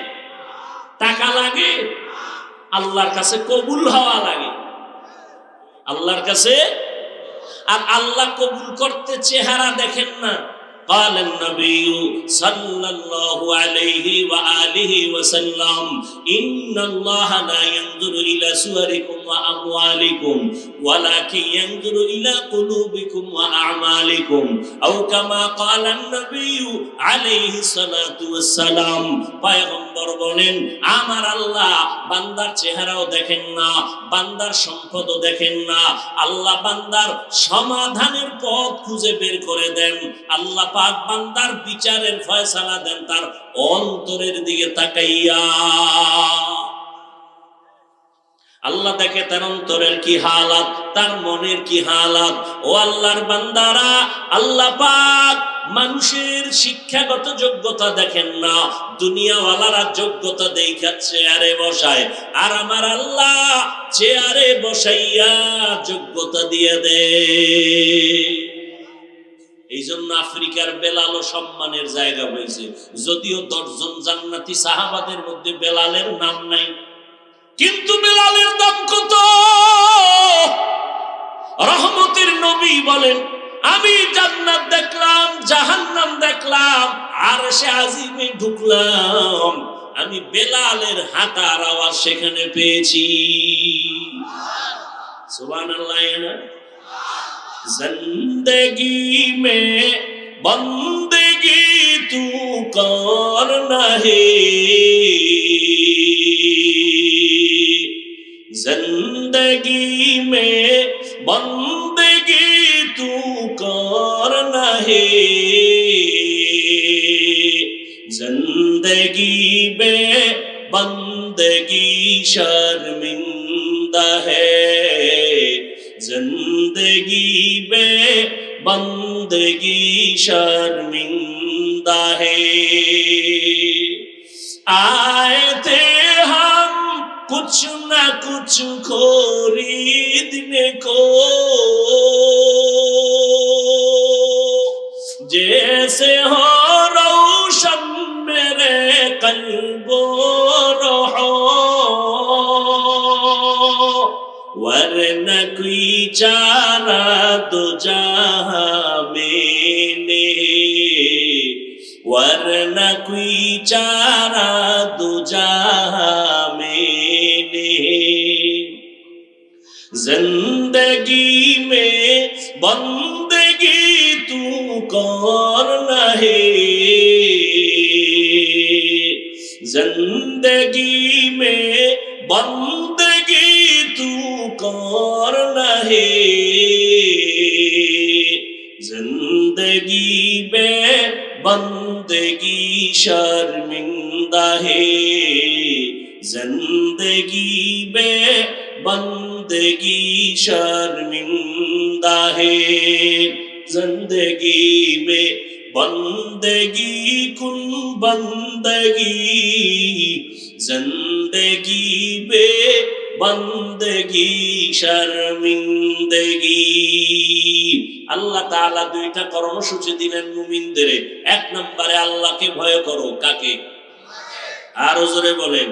টাকা লাগে? আল্লাহর কাছে কবুল হওয়া লাগে, আল্লাহর কাছে। আর আল্লাহ কবুল করতে চেহারা দেখেন না। قال النبي صلى الله عليه وآله وسلم إن الله لا ينظر إلى صوركم وأموالكم ولكن ينظر إلى قلوبكم وأعمالكم أو كما قال النبي عليه الصلاة والسلام। পয়গম্বর বলেন, আমার আল্লাহ বান্দার চেহারাও দেখেন না, বান্দার সম্পদও দেখেন না। আল্লাহ বান্দার সমাধানের পথ খুঁজে বের করে দেন। আল্লাহ পাক বান্দার বিচারের ফয়সালা দেন তার অন্তরের দিকে তাকাইয়া। আল্লাহ দেখে তার অন্তরের কি হালাত, তার মনের কি হালাত। ও আল্লাহর বান্দারা, আল্লাহ পাক মানুষের শিক্ষাগত যোগ্যতা দেখেন না, দুনিয়াওয়ালারা যোগ্যতা দেখা চেয়ারে বসায়, আর আমার আল্লাহ চেয়ারে বসাইয়া যোগ্যতা দিয়ে দেয়। এই জন্য আফ্রিকার বেলালও সম্মানের জায়গা হয়েছে। যদিও 10 জন জান্নাতি সাহাবাদের মধ্যে বেলালের নাম নাই, কিন্তু বেলালের দাম কত? রহমতের নবী বলেন, আমি জান্নাত দেখলাম, জাহান্নাম দেখলাম, আর সে আজিমে ঢুকলাম, আমি বেলালের হাঁটার আওয়াজ সেখানে পেয়েছি। সুবহানাল্লাহ। जिंदगी में बंदगी तू करना है, जिंदगी में बंदगी तू करना है, जिंदगी में बंदगी शर्मिंदा है, जिंदगी में बंदगी शर्मिंदा है। आए थे हम कुछ न कुछ खरीदने को, जैसे हो रोशन मेरे कल्बो रहो, वरना कोई चारा दो जहां में नहीं, वरना कोई चारा दो जहां में नहीं, जिंदगी में बंदगी तू करना है, जिंदगी में बंदगी तू करना है, जिंदगी में बंदगी शर्मिंदा है, जिंदगी में बंदगी शर्मिंदा है, जिंदगी में बंदगी कुन बंदगी, जिंदगी में बंदगी शर्मिंदगी। আল্লাহ তাআলা দুইটা কর্মসূচি দিলেন মুমিনদের। এক নম্বরে আল্লাহকে ভয় করো। কাকে? আরো জোরে বলেন।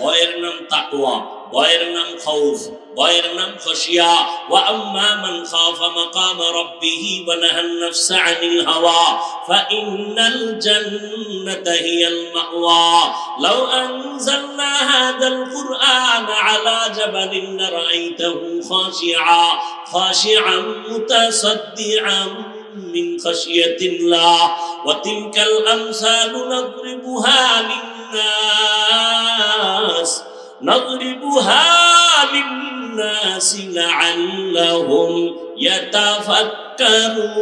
ভয়ের নাম তাকওয়া, ভয়ের নাম খাউফ, ভয়ের নাম খাশিয়া। ওয়া আম্মা মান খাফা মাকাম রাব্বিহি ওয়া নাহান নাফসা আনিল হাওয়া ফাইন্নাল জান্নাতা হিয়াল মাওয়া। লাউ আনজালনা হাযাল কুরআনা আলা জাবালিন রাআইতাহু খাশিআ খাশিআন মুতাসাদ্দিআন মিন খাশিয়াতিল্লাহ ওয়া তিলকাল আমসালু নাদরিবুহা লিন-নাসি লাআল্লাহুম ইয়াতাফাক্কারুন।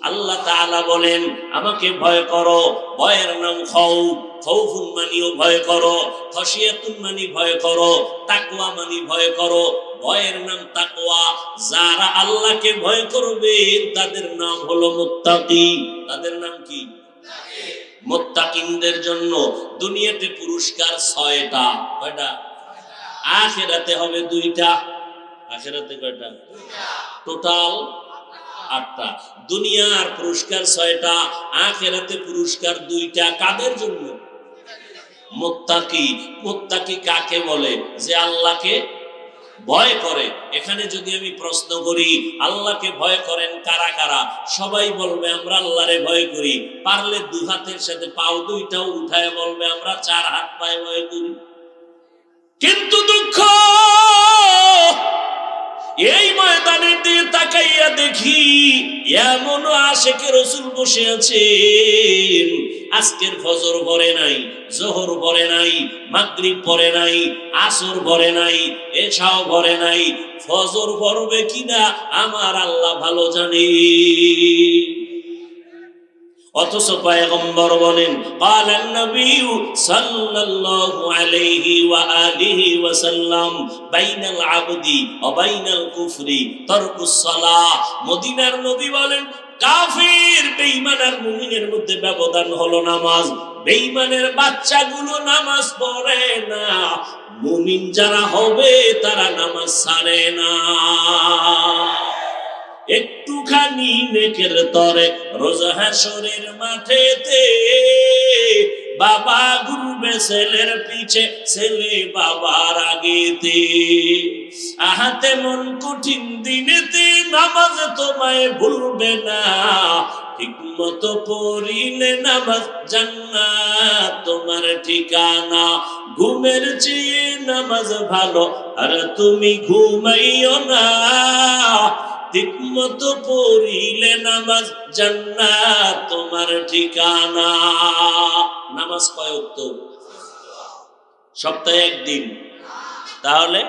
আল্লাহ তাআলা বলেন, আমাকে ভয় করো। ভয়ের নাম খাউফ। খাউফুন মানিও ভয় করো, খাশিয়াতুন মানি ভয় করো, তাকওয়া মানি ভয় করো। ভয়ের নাম তাকওয়া। যারা আল্লাহকে ভয় করবে তাদের নাম হলো মুত্তাকি। তাদের নাম কি? মুত্তাকিনদের জন্য দুনিয়াতে পুরস্কার 6টা। কয়টা? আখিরাতে হবে 2টা। আখিরাতে কয়টা? টোটাল 8টা। দুনিয়ার পুরস্কার 6টা, আখিরাতে পুরস্কার 2টা। কাদের জন্য? মুত্তাকি। মুত্তাকি কাকে বলে? যে আল্লাহকে ভয় করে। এখানে যদি আমি প্রশ্ন করি, আল্লাহকে ভয় করেন কারা কারা? সবাই বলবে আমরা আল্লাহরে ভয় করি। পারলে 2 হাতের সাথে পাও 2টাও উঠায় বলবে আমরা 4 হাত পায়ে ভয় করি। কিন্তু দুঃখ, এই ময়দানের দিকে তাকাইয়া দেখি এমন আশেকে রাসূল বসে আছেন, আজকের ফজর পড়ে নাই, যোহর পড়ে নাই, মাগরিব পড়ে নাই, আসর পড়ে নাই, এশাও পড়ে নাই। ফজর পড়বে কিনা আমার আল্লাহ ভালো জানে। অথচ পয়গম্বর বলেন, ক্বালান নবী সাল্লাল্লাহু আলাইহি ওয়া আলিহি ওয়া সাল্লাম, বাইনাল আবদি ওয়া বাইনাল কুফরি তারকুস সালাহ। মদিনার নবী বলেন, কাফির বেঈমান আর মুমিনের মধ্যে ব্যবধান হলো নামাজ। বেঈমানের বাচ্চাগুলো নামাজ পড়ে না, মুমিন যারা হবে তারা নামাজ ছাড়ে না। একটুখানি নেকের তরে রোজ হাসরের মাঠেতে বাবা ঘুরবে ছেলের পিছে, ছেলে বাবার আগেতে। আহাতে মন কঠিন দিনেতে নামাজ তোমায় ভুলবে না। ঠিক মতো পড়িলে নামাজ জান্নাত তোমার ঠিকানা। ঘুমের চেয়ে নামাজ ভালো আর তুমি ঘুমাইও না। ঠিক মতো পড়িলে নামাজ জান্নাত তোমার ঠিকানা। নামাজ কয় ওয়াক্ত? সপ্তাহে একদিন। তাহলে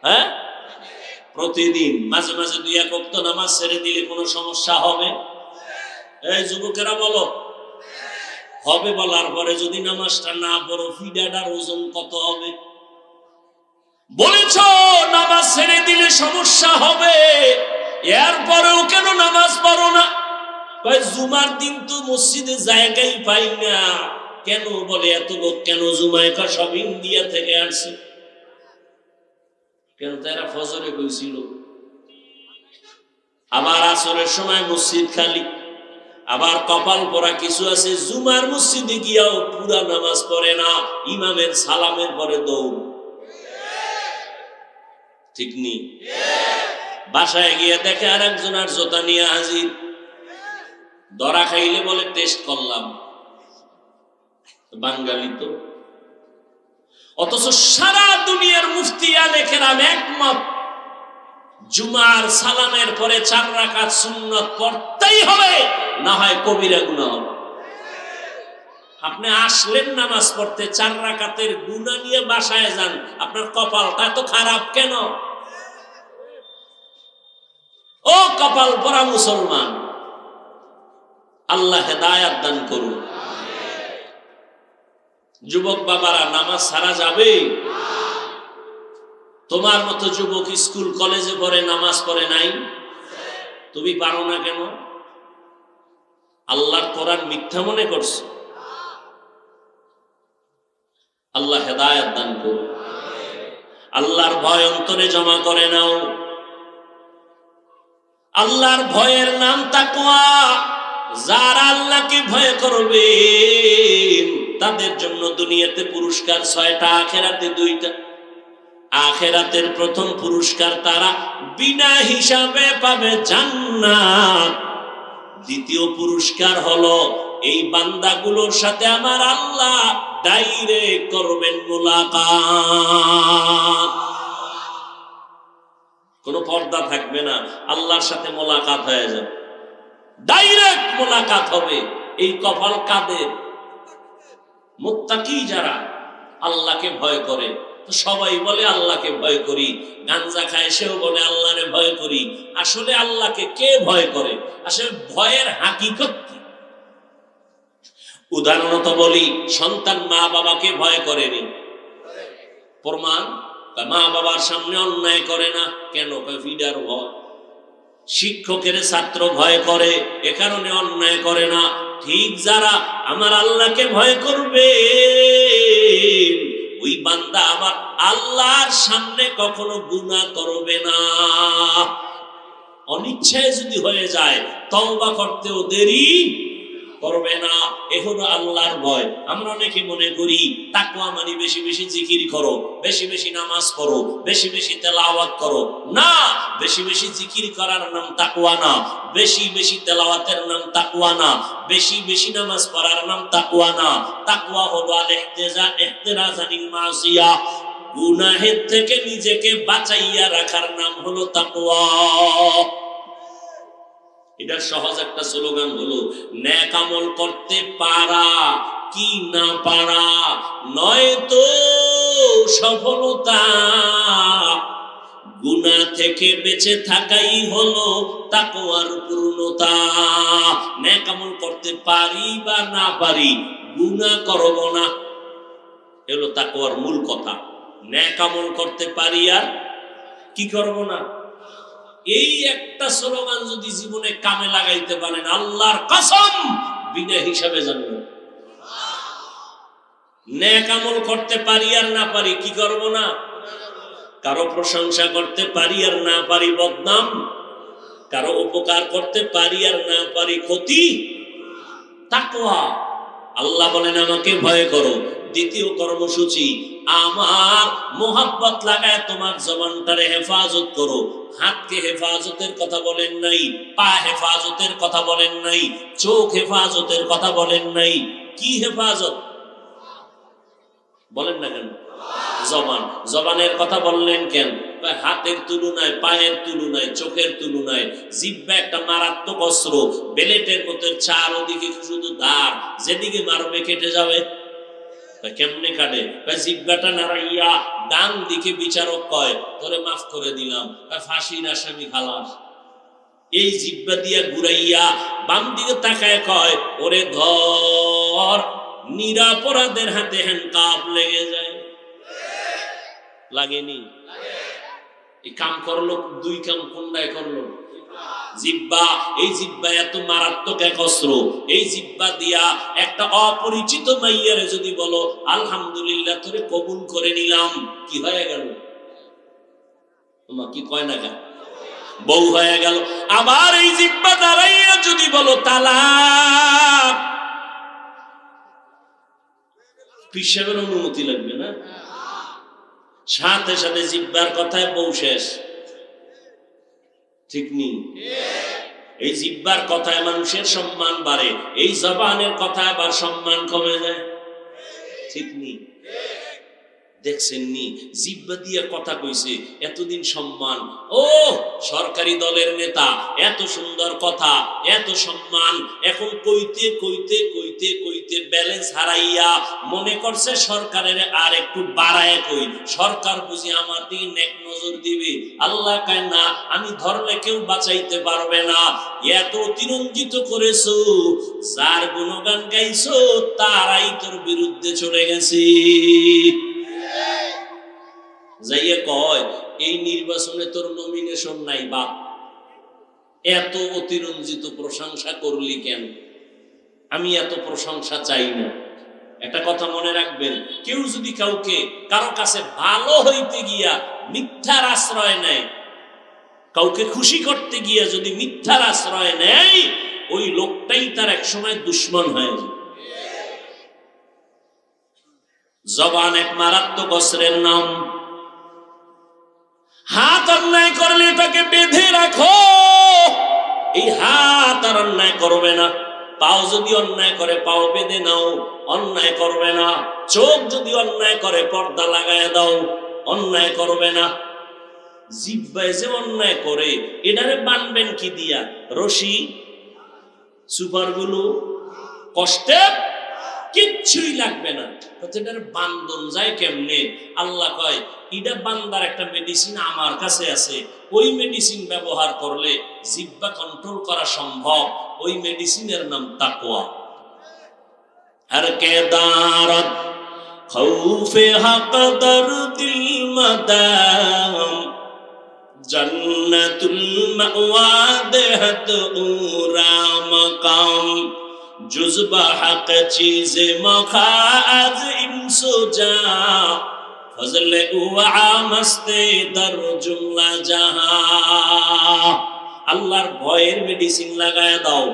হ্যাঁ, প্রতিদিন। মাঝে মাঝে 2-1 ওয়াক্ত নামাজ ছেড়ে দিলে কোনো সমস্যা হবে? এই যুবকেরা বলো, হবে। বলার পরে যদি নামাজটা না পড়ো, ফিডাটার ওজন কত হবে? বলেছ নামাজ ছেড়ে দিলে সমস্যা হবে, এরপরেও কেন নামাজ পড়ো না? জুমার দিন তো মসজিদে জায়গাই পাই না। কেন? বলে এত লোক কেন জুমায়? সব ইন্ডিয়া থেকে আসছে। কেন? তারা ফজরে কইছিল। আবার আসরের সময় মসজিদ খালি। আবার কপাল পরা কিছু আছে জুমার মসজিদে গিয়াও পুরা নামাজ পড়ে না, ইমামের সালামের পরে দৌড়। ঠিক নেই? বাসায় গিয়ে দেখে আর একজন আর জোতা নিয়ে হাজির। ধরা খাইলে বলে টেস্ট করলাম। বাঙালি তো। অথচ সারা দুনিয়ার মুফতি আলে কেরাম একমত, জুমার সালামের পরে 4 রাকাত সুন্নাত পড়তেই হবে, না হয় কবিরা গুনাহ হবে। আপনি আসলেন নামাজ পড়তে, 4 রাকাতের গুনাহ নিয়ে বাসায় যান, আপনার কপালটা এত খারাপ কেন? ও কপাল পরা মুসলমান, আল্লাহ হেদায়াত দান করুন। যুবক বাবারা, নামাজ ছাড়া যাবে? তোমার মতো যুবক স্কুল কলেজে পড়ে, নামাজ পড়ে নাই। তুমি পারো না কেন? আল্লাহর কোরআন মিথ্যা মনে করছো? আল্লাহ হেদায়াত দান করুন। আল্লাহর ভয় অন্তরে জমা করে নাও। আল্লাহর ভয়ের নাম তাকওয়া। যারা আল্লাহকে ভয় করবে তাদের জন্য দুনিয়াতে পুরস্কার 6টা, আখিরাতে 2টা। আখিরাতের প্রথম পুরস্কার তারা বিনা হিসাবে পাবে জান্নাত। দ্বিতীয় পুরস্কার হলো এই বান্দাগুলোর সাথে আমার আল্লাহ ডাইরেক্ট করবেন মুলাকাত। কোনো পর্দা থাকবে না, আল্লাহর সাথে মোলাকাত হয়ে যাবে, ডাইরেক্ট মোলাকাত হবে। এই কপাল কাদের? মুত্তাকি যারা আল্লাহকে ভয় করে। তো সবাই বলে আল্লাহকে ভয় করি, গাঞ্জা খায় সেও বলে আল্লাহরে ভয় করি। আসলে আল্লাহকে কে ভয় করে? আসলে ভয়ের হাকিকত কি? উদাহরণত বলি, সন্তান মা বাবাকে ভয় করেনি, প্রমাণ? মা বাবার সামনে অন্যায় করে না, কেন? ফিডার ভয়। শিক্ষকের ছাত্র ভয় করে, এ কারণে অন্যায় করে না। ঠিক যারা আমার আল্লাহকে ভয় করবে, ওই বান্দা আমার আল্লাহর সামনে কখনো গুনাহ করবে না। অনিচ্ছায় যদি হয়ে যায়, তওবা করতেও দেরি করবে না। এ হলো আল্লাহর ভয়। আমরা অনেকে মনে করি তাকওয়া মানে বেশি বেশি জিকির করো, বেশি বেশি নামাজ পড়ো, বেশি বেশি তেলাওয়াত করো। না, বেশি বেশি জিকির করার নাম তাকওয়া না, বেশি বেশি তেলাওয়াতের নাম তাকওয়া না, বেশি বেশি নামাজ পড়ার নাম তাকওয়া না। তাকওয়া হলো আল ইহতিরাজ আনিল মাসিয়া, গুনাহের থেকে নিজেকে বাঁচাইয়া রাখার নাম হলো তাকওয়া। এটার সহজ একটা স্লোগান হলো, নেক আমল করতে পারা কি না পারা নয় তো সফলতা, গুনাহ থেকে বেঁচে থাকাই হলো তাকওয়ার পূর্ণতা। নেক আমল করতে পারি বা না পারি, গুনাহ করব না, এলো তাকওয়ার মূল কথা। নেক আমল করতে পারি আর কি করব না, এই একটা স্লোগান যদি জীবনে কামে লাগাইতে পারেন, আল্লাহর কসম বিনা হিসাবে জানবেন। নেক আমল করতে পারি আর না পারি, কি করব না? কারো প্রশংসা করতে পারি আর না পারি বদনাম, কারো উপকার করতে পারি আর না পারি ক্ষতি। তাকওয়া। আল্লাহ বলেন আমাকে ভয় করো। দ্বিতীয় কর্মসূচি, আমার মোহাব্বত লাগায় তোমার জবানটারে হেফাজত করো। হাতকে হেফাজতের কথা বলেন নাই, পা হেফাজতের কথা বলেন নাই, চোখ হেফাজতের কথা বলেন নাই। কি হেফাজত বলেন না কেন? জবান। জবানের কথা বললেন কেন? হাতের তুলনায়, পায়ের তুলনায়, চোখের তুলনায় জিহ্বা একটা মারাত্মক অস্ত্র, বেলেটের মতো চারদিকে শুধু ধার, যেদিকে মারবে কেটে যাবে। কেমনে কাটে? জিহ্বাটা নাড়াইয়া ডান দিকে বিচারক কয় তোরে মাফ করে দিলাম, ফাঁসির আসামি খালাস। এই জিহ্বা দিয়া ঘুরাইয়া বাম দিকে তাকায় কয় ওরে ধর, নিরাপরাধের হাতে হ্যান্ডকাপ লেগে যায়। লাগেনি? এই কাম করলো, দুই কাম কোনটায় করলো? জিহ্বা। এই জিহ্বা এত মারাত্মক এক অস্ত্র। এই জিহ্বা দিয়া একটা অপরিচিত মাইয়ারে যদি বলো আলহামদুলিল্লাহ তোরে কবুল করে নিলাম, কি হয়ে গেল? তোমার কি কয় না কেন? বউ হয়ে গেল। আবার এই জিহ্বা দাঁড়াইয়া যদি বলো তালাক, পিসাবের অনুমতি লাগবে না? সাথে সাথে জিহ্বার কথায় বউ শেষ। ঠিক নেই? এই জিহ্বার কথায় মানুষের সম্মান বাড়ে, এই জবানের কথায় আবার সম্মান কমে যায়। ঠিক নেই? দেখছেন নি জিহ্বা দিয়া কথা কইছে, এতদিন সম্মান। ও সরকারি দলের নেতা, এত সুন্দর কথা, এত সম্মান, এখন কইতে কইতে কইতে কইতে ব্যালেন্স হারাইয়া মনে করছে সরকারের আর একটু বাড়ায় কই, সরকার বুঝি আমার দিকে নেক নজর দিবে। আল্লাহ কয় না, আমি ধরলে কেউ বাঁচাইতে পারবে না। এত অতিরঞ্জিত করেছো, যার গুণগান গাইছো তারাই তোর বিরুদ্ধে চলে গেছে। যাইয়ে কয় এই নির্বাচনে তোর নমিনেশন নাই বাপ, এত অতিরঞ্জিত প্রশংসা করলি কেন? আমি এত প্রশংসা চাই না। একটা কথা মনে রাখবেন, কেউ যদি কাউকে কারো কাছে ভালো হইতে গিয়া মিথ্যার আশ্রয় নেয়, কাউকে খুশি করতে গিয়া যদি মিথ্যার আশ্রয় নেয়, ওই লোকটাই তার একসময় দুশ্মন হয়ে যায়। জবান এক মারাত্মক অস্ত্রের নাম। হাত অন্যায় করলে এটাকে বেঁধে রাখো, এই হাত আর অন্যায় করবে না। পাও যদি অন্যায় করে পাও বেঁধে নাও, অন্যায় করবে না। চোখ যদি অন্যায় করে পর্দা লাগায় দাও, অন্যায় করবে না। জিহ্বায় যে অন্যায় করে এটারে বানবেন কি দিয়া? রশি, সুপারগুলো, কষ্টে কিচ্ছুই লাগবে না। এটার বান্ধন যায় কেমনে? আল্লাহ কয় এটা বান্দার একটা মেডিসিন আমার কাছে আছে, ওই মেডিসিন ব্যবহার করলে জিহ্বা কন্ট্রোল করা সম্ভব। ওই মেডিসিনের নাম তাকওয়া। हर के दारत खौफे हक दर दिल मदाम जन्नतुल मअवा देहत उरा मकाम जुज़्बा हक चीज़े मखा आज इंसो जा फजले उआ मस्ते दर जुमला जहां। আল্লাহর ভয়ের মেডিসিন লাগায় দাও।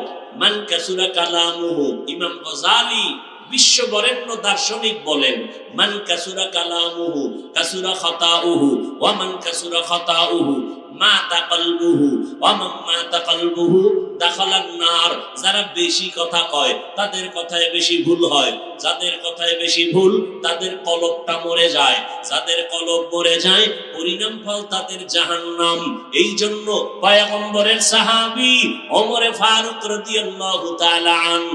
মান কাসুরা কালামুহু, ইমাম গজালি বিশ্ব বরেণ্য দার্শনিক বলেন, মান কাসুরা কালামুহু কাসুরা খাতাউহু ওয়া মান কাসুরা খাতাউহু মাতা কলবুহু ওয়া মান মাতা কলবুহু দাখালান নার। যারা বেশি কথা কয় তাদের কথায় বেশি ভুল হয়, যাদের কথায় বেশি ভুল তাদের কলবটা মরে যায়, যাদের কলব মরে যায় পরিণাম ফল তাদের জাহান্নাম। এই জন্য পয়গম্বরের সাহাবী ওমর ফারুক রাদিয়াল্লাহু তাআলা আন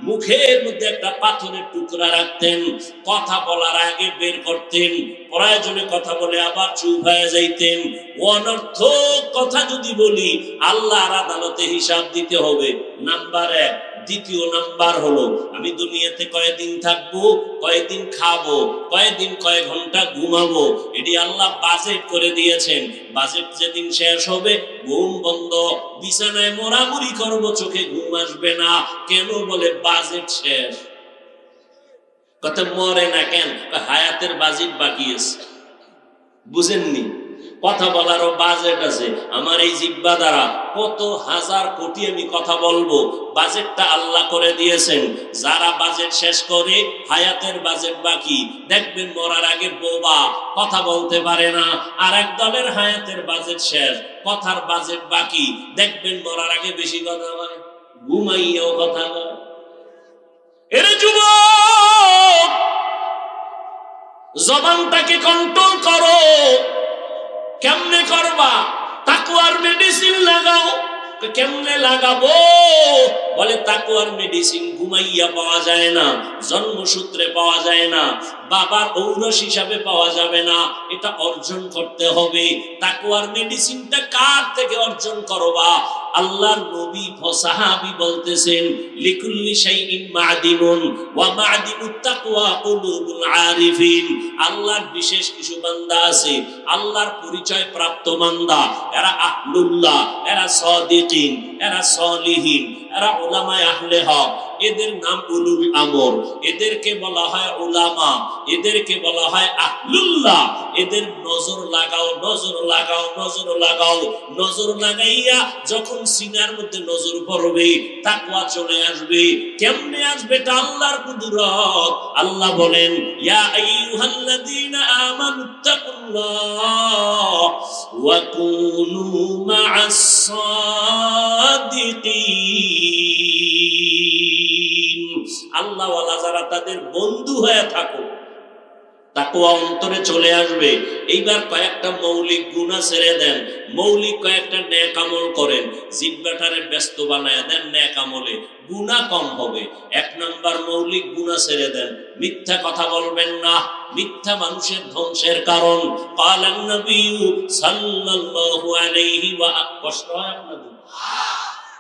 মুখের মধ্যে একটা পাথরের টুকরা রাখতেন, কথা বলার আগে বের করতেন, প্রয়োজনে কথা বলে আবার চুপ হয়ে যাইতেন। অনর্থক কথা যদি বলি আল্লাহর আদালতে হিসাব দিতে হবে, নাম্বার 1। দ্বিতীয় নাম্বার হলো আমি দুনিয়াতে কয়দিন থাকবো, কয়দিন খাবো, কয়দিন কয় ঘন্টা ঘুমাবো, এটি আল্লাহ বাজেট করে দিয়েছেন। বাজেট যেদিন শেষ হবে ঘুম বন্ধ, বিছানায় মোড়ামুড়ি করবো, চোখে ঘুম আসবে না। কেন? বলে বাজেট শেষ। কথা মরে না কেন? হায়াতের বাজেট বাকি আছে, বুঝেননি? কথা বলারও বাজেট আছে। আমার এই জিহ্বা দ্বারা কত হাজার কোটি আমি কথা বলবো, বাজেটটা আল্লাহ করে দিয়েছেন। যারা বাজেট শেষ করে হায়াতের বাজেট বাকি, দেখবেন মরার আগে বোবা, কথা বলতে পারে না। আর এক দলের হায়াতের বাজেট শেষ, কথার বাজেট বাকি, দেখবেন মরার আগে বেশি কথা বলে, ঘুমাইয়াও কথা বলে। এর যুবক, জবানটাকে কন্ট্রোল করো। কেমনে করবা? তাকওয়ার মেডিসিন লাগাও। কেমনে লাগাবো? বলে তাকওয়ার মেডিসিন ঘুমাইয়া পাওয়া যায় না, জন্মসূত্রে পাওয়া যায় না, বাবার ঔরস হিসাবে পাওয়া যাবে না, এটা অর্জন করতে হবে। তাকওয়ার মেডিসিনটা কার থেকে অর্জন করবা? আল্লাহর নবী সাহাবী বলতেছেন, লিকুল্লি শাইইন মা'দিনুন ওয়া মা'দিনুত তাকওয়া কুলুবুল আরিফিন। আল্লাহর বিশেষ কিছু বান্দা আছে, আল্লাহর পরিচয় প্রাপ্ত বান্দা, এরা আহলুল্লাহ, এরা সাদিকিন, এরা সলিহিন, এরা উলামায়ে আহলে হক। এদের নাম উলুল আমর, এদেরকে বলা হয় উলামা, এদেরকে বলা হয় আহলুল্লাহ। এদের নজর লাগাও, নজর লাগাও, নজর লাগাও। নজর লাগাইয়া যখন সিনার মধ্যে নজর পড়বে তাকওয়া চলে আসবে। কেমনে আসবে? এটা আল্লাহর কুদরত। আল্লাহ বলেন, ইয়া আইয়ুহাল্লাযীনা আমানুত্তাকুল্লাহ ওয়া কুনু মা'আস সাদিকিন। আল্লাহ ওয়ালা যারা তাদের বন্ধু হয়ে থাকো, তাকওয়া অন্তরে চলে আসবে। এইবার কয়েকটা মৌলিক গুনাহ ছেড়ে দেন, মৌলিক কয়েকটা নেক আমল করেন, জিহ্বাটারে ব্যস্ত বানায় দেন নেক আমলে, গুনাহ কম হবে। 1 নাম্বার মৌলিক গুনাহ ছেড়ে দেন, মিথ্যা কথা বলবেন না। মিথ্যা মানুষের ধ্বংসের কারণ। ক্বালান নবিয়্যু সাল্লাল্লাহু আলাইহি ওয়া কষ্ট হয় আপনাদের?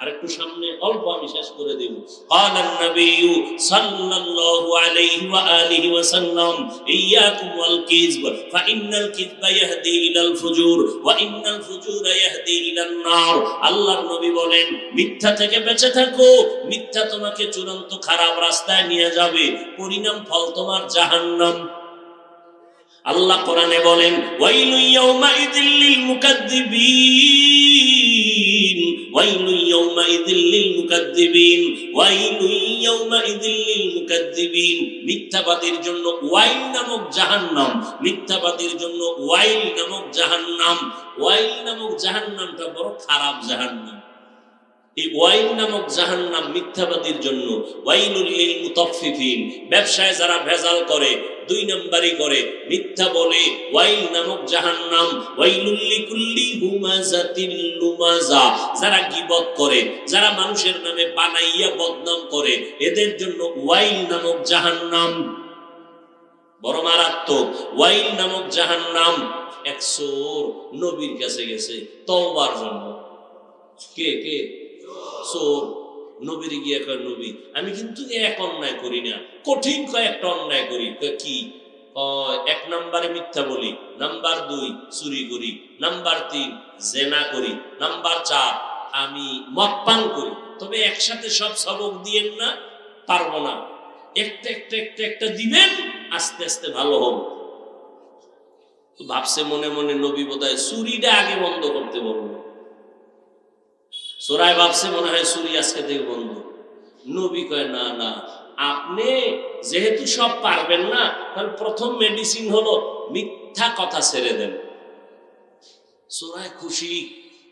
আর একটু সামনে অল্প আমি শেষ করে দেব। ক্বালান নবিয়্যু সাল্লাল্লাহু আলাইহি ওয়া আলিহি ওয়া সাল্লাম, ইয়াকুম ওয়াল কিযব ফা ইন্নাল কিযবা ইয়াহদি ইলাল ফুজুর ওয়া ইন্নাল ফুজুরা ইয়াহদি ইলান নার। আল্লাহর নবী বলেন, মিথ্যা থেকে বেঁচে থাকো। মিথ্যা তোমাকে চূড়ান্ত খারাপ রাস্তায় নিয়ে যাবে, পরিণাম ফল তোমার জাহান্নাম। আল্লাহ কোরআনে বলেন, ওয়াইলু ইয়াউমাইযিল লিল মুকাদ্দিবিন, ওয়াইলু ইয়াউমাইযিল লিল মুকাদ্দিবিন, ওয়াইলু ইয়াউমাইযিল লিল মুকাদ্দিবিন। মিথ্যাবাদীর জন্য ওয়াইল নামক জাহান্নাম, মিথ্যাবাদীর জন্য ওয়াইল নামক জাহান্নাম। ওয়াইল নামক জাহান্নামটা বড় খারাপ জাহান্নাম। এই ওয়াইল নামক জাহান্নাম মিথ্যাবাদীর জন্য। ওয়াইলুল লিল মুতাফফিফিন, ব্যবসায় যারা ভেজাল করে, দুই নাম্বারই করে মিথ্যা বলে ওয়াইল নামক জাহান্নাম, ওয়াইলুল লিকুল্লি হুমাযাতিল লুমাযা, যারা গীবত করে, যারা মানুষের নামে বানাইয়া বদনাম করে, এদের জন্য ওয়াইল নামক জাহান্নাম, বড় মারাত্মক ওয়াইল নামক জাহান্নাম। এক চোর নবীর কাছে গেছে তওবার জন্য। কে কে? চোর। নবীর গিয়ে কয়, নবী আমি কিন্তু এক অন্যায় করি না, কঠিন কয়েকটা অন্যায় করি। কি? এক নাম্বারে মিথ্যা বলি, নাম্বার 2 চুরি করি, নাম্বার 3 জেনা করি, নাম্বার 4 আমি মদ পান করি। তবে একসাথে সব সবক দিয়েন না, পারবো না, একটা একটা একটা একটা দিবেন, আস্তে আস্তে ভালো হবে। ভাবছে মনে মনে, নবী বোধহয় চুরিটা আগে বন্ধ করতে বলবো। চোরাই ভাবছে মনে হয় চুরি আজকে থেকে বন্ধ। নবী কয়, না না, আপনি যেহেতু সব পারবেন না, তাহলে প্রথম মেডিসিন হলো মিথ্যা কথা ছেড়ে দেন। চোরাই খুশি,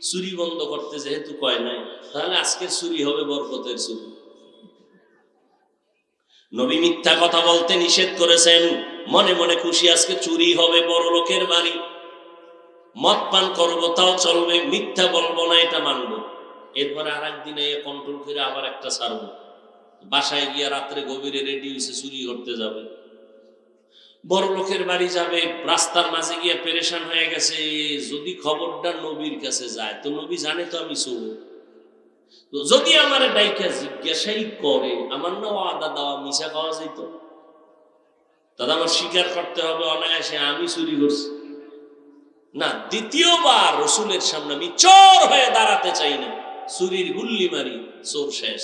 চুরি বন্ধ করতে যেহেতু কয় নাই, তাহলে আজকের চুরি হবে বরকতের চুরি। নবী মিথ্যা কথা বলতে নিষেধ করেছেন, মনে মনে খুশি আজকে চুরি হবে, বড় লোকের বাড়ি, মদ পান করবো তাও চলবে, মিথ্যা বলবো না এটা মানবো। এরপরে আর একদিনে কন্ট্রোল করে আবার একটা ছাড়বো। বাসায় গিয়া রাত্রে গভীরে রেডি হয়েছে চুরি করতে যাবে, বড় লোকের বাড়ি যাবে, রাস্তার মাঝে গিয়া পেরেশান হয়ে গেছে। যদি খবরটা নবীর কাছে যায় তো নবী জানে তো আমি চোর, যদি আমার ডাইকা জিজ্ঞাসাই করে, আমার না আদা দেওয়া মিশা খাওয়া যেত, দাদা আমার স্বীকার করতে হবে অনায়াসে আমি চুরি করছি না। দ্বিতীয়বার রসুলের সামনে আমি চোর হয়ে দাঁড়াতে চাই না, চুরির গুল্লি মারি, চোর শেষ।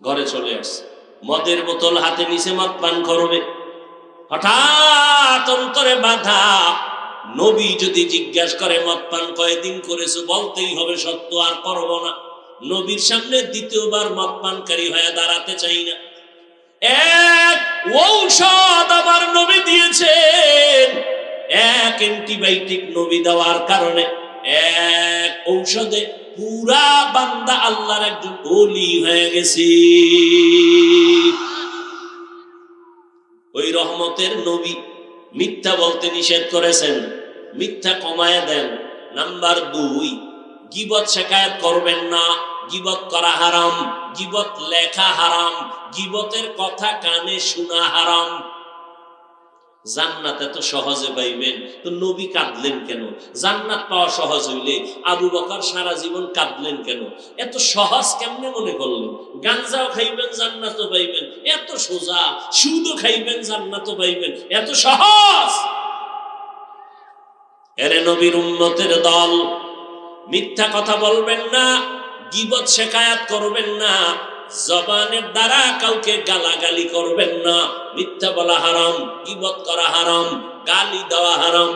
ঘরে চলে আসছে, মদের বোতল হাতে নিচে মদ পান করবে। হঠাৎ অন্তরে বাধা, নবী যদি জিজ্ঞাসা করে মদ পান কয়দিন করেছো, বলতেই হবে সত্য, আর করবো না। নবীর সামনে দ্বিতীয়বার মদ পানকারী হয়ে দাঁড়াতে চাই না। এক ঔষধ আমার নবী দিয়েছেন, এক অ্যান্টিবায়োটিক নবী দেওয়ার কারণে এক ঔষধে পুরা বান্দা আল্লাহর একজন ওলি হয়ে গেছে। ওই রহমতের নবী মিথ্যা বলতে নিষেধ করেছেন, মিথ্যা কমায় দেন। নাম্বার 2, গীবত শিকায়াত করবেন না, গীবত করা হারাম, গীবত লেখা হারাম, গীবতের কথা কানে শোনা হারাম। জান্নাত এত সহজে পাইবেন তো নবী কাঁদলেন কেন? জান্নাত পাওয়া সহজ হইলে আবু বকর সারা জীবন কাঁদলেন কেন? এত সহজ কেমনে মনে করলেন? গাঞ্জাও খাইবেন জান্নাতও পাইবেন, এত সোজা। সুদও খাইবেন জান্নাতও পাইবেন, এত সহজ। এরে নবীর উম্মতের দল, মিথ্যা কথা বলবেন না, গীবত শিকায়াত করবেন না, জবানের দ্বারা কাউকে গালাগালি করবেন না। মিথ্যা বলা হারাম, গীবত করা হারাম, গালি দেওয়া হারাম।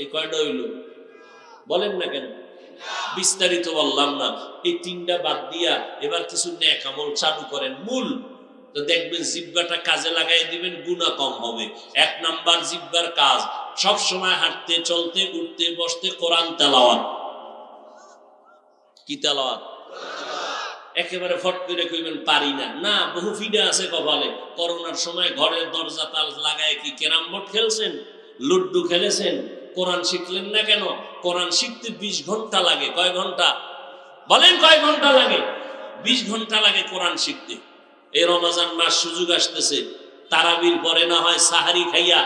এই কয়টা হইল? বলেন না কেন? বিস্তারিত বললাম না। এই 3টা বাদ দিয়া এবার কিছু নেক আমল চালু করেন। মূল তো দেখবেন জিহ্বাটা কাজে লাগাই দিবেন, গুনাহ কম হবে। 1 নাম্বার জিহ্বার কাজ, সব সময় হাঁটতে চলতে উঠতে বসতে কোরআন তেলাওয়াত। কি তেলাওয়াত? একেবারে ফট করে কইবেন পারি না, না, বহু ফিডা আছে কপালে। করোনার সময় ঘরের দরজা তাল লাগায় কি ক্যারাম বোর্ড খেলছেন, লুড্ডু খেলেছেন, কোরআন শিখলেন না কেন? কোরআন শিখতে 20 ঘন্টা লাগে। কয় ঘন্টা? বলেন কয় ঘন্টা লাগে? 20 ঘন্টা লাগে কোরআন শিখতে। এই রমজান মাস সুযোগ আসতেছে, তারাবির পরে না হয় সাহারি খাইয়া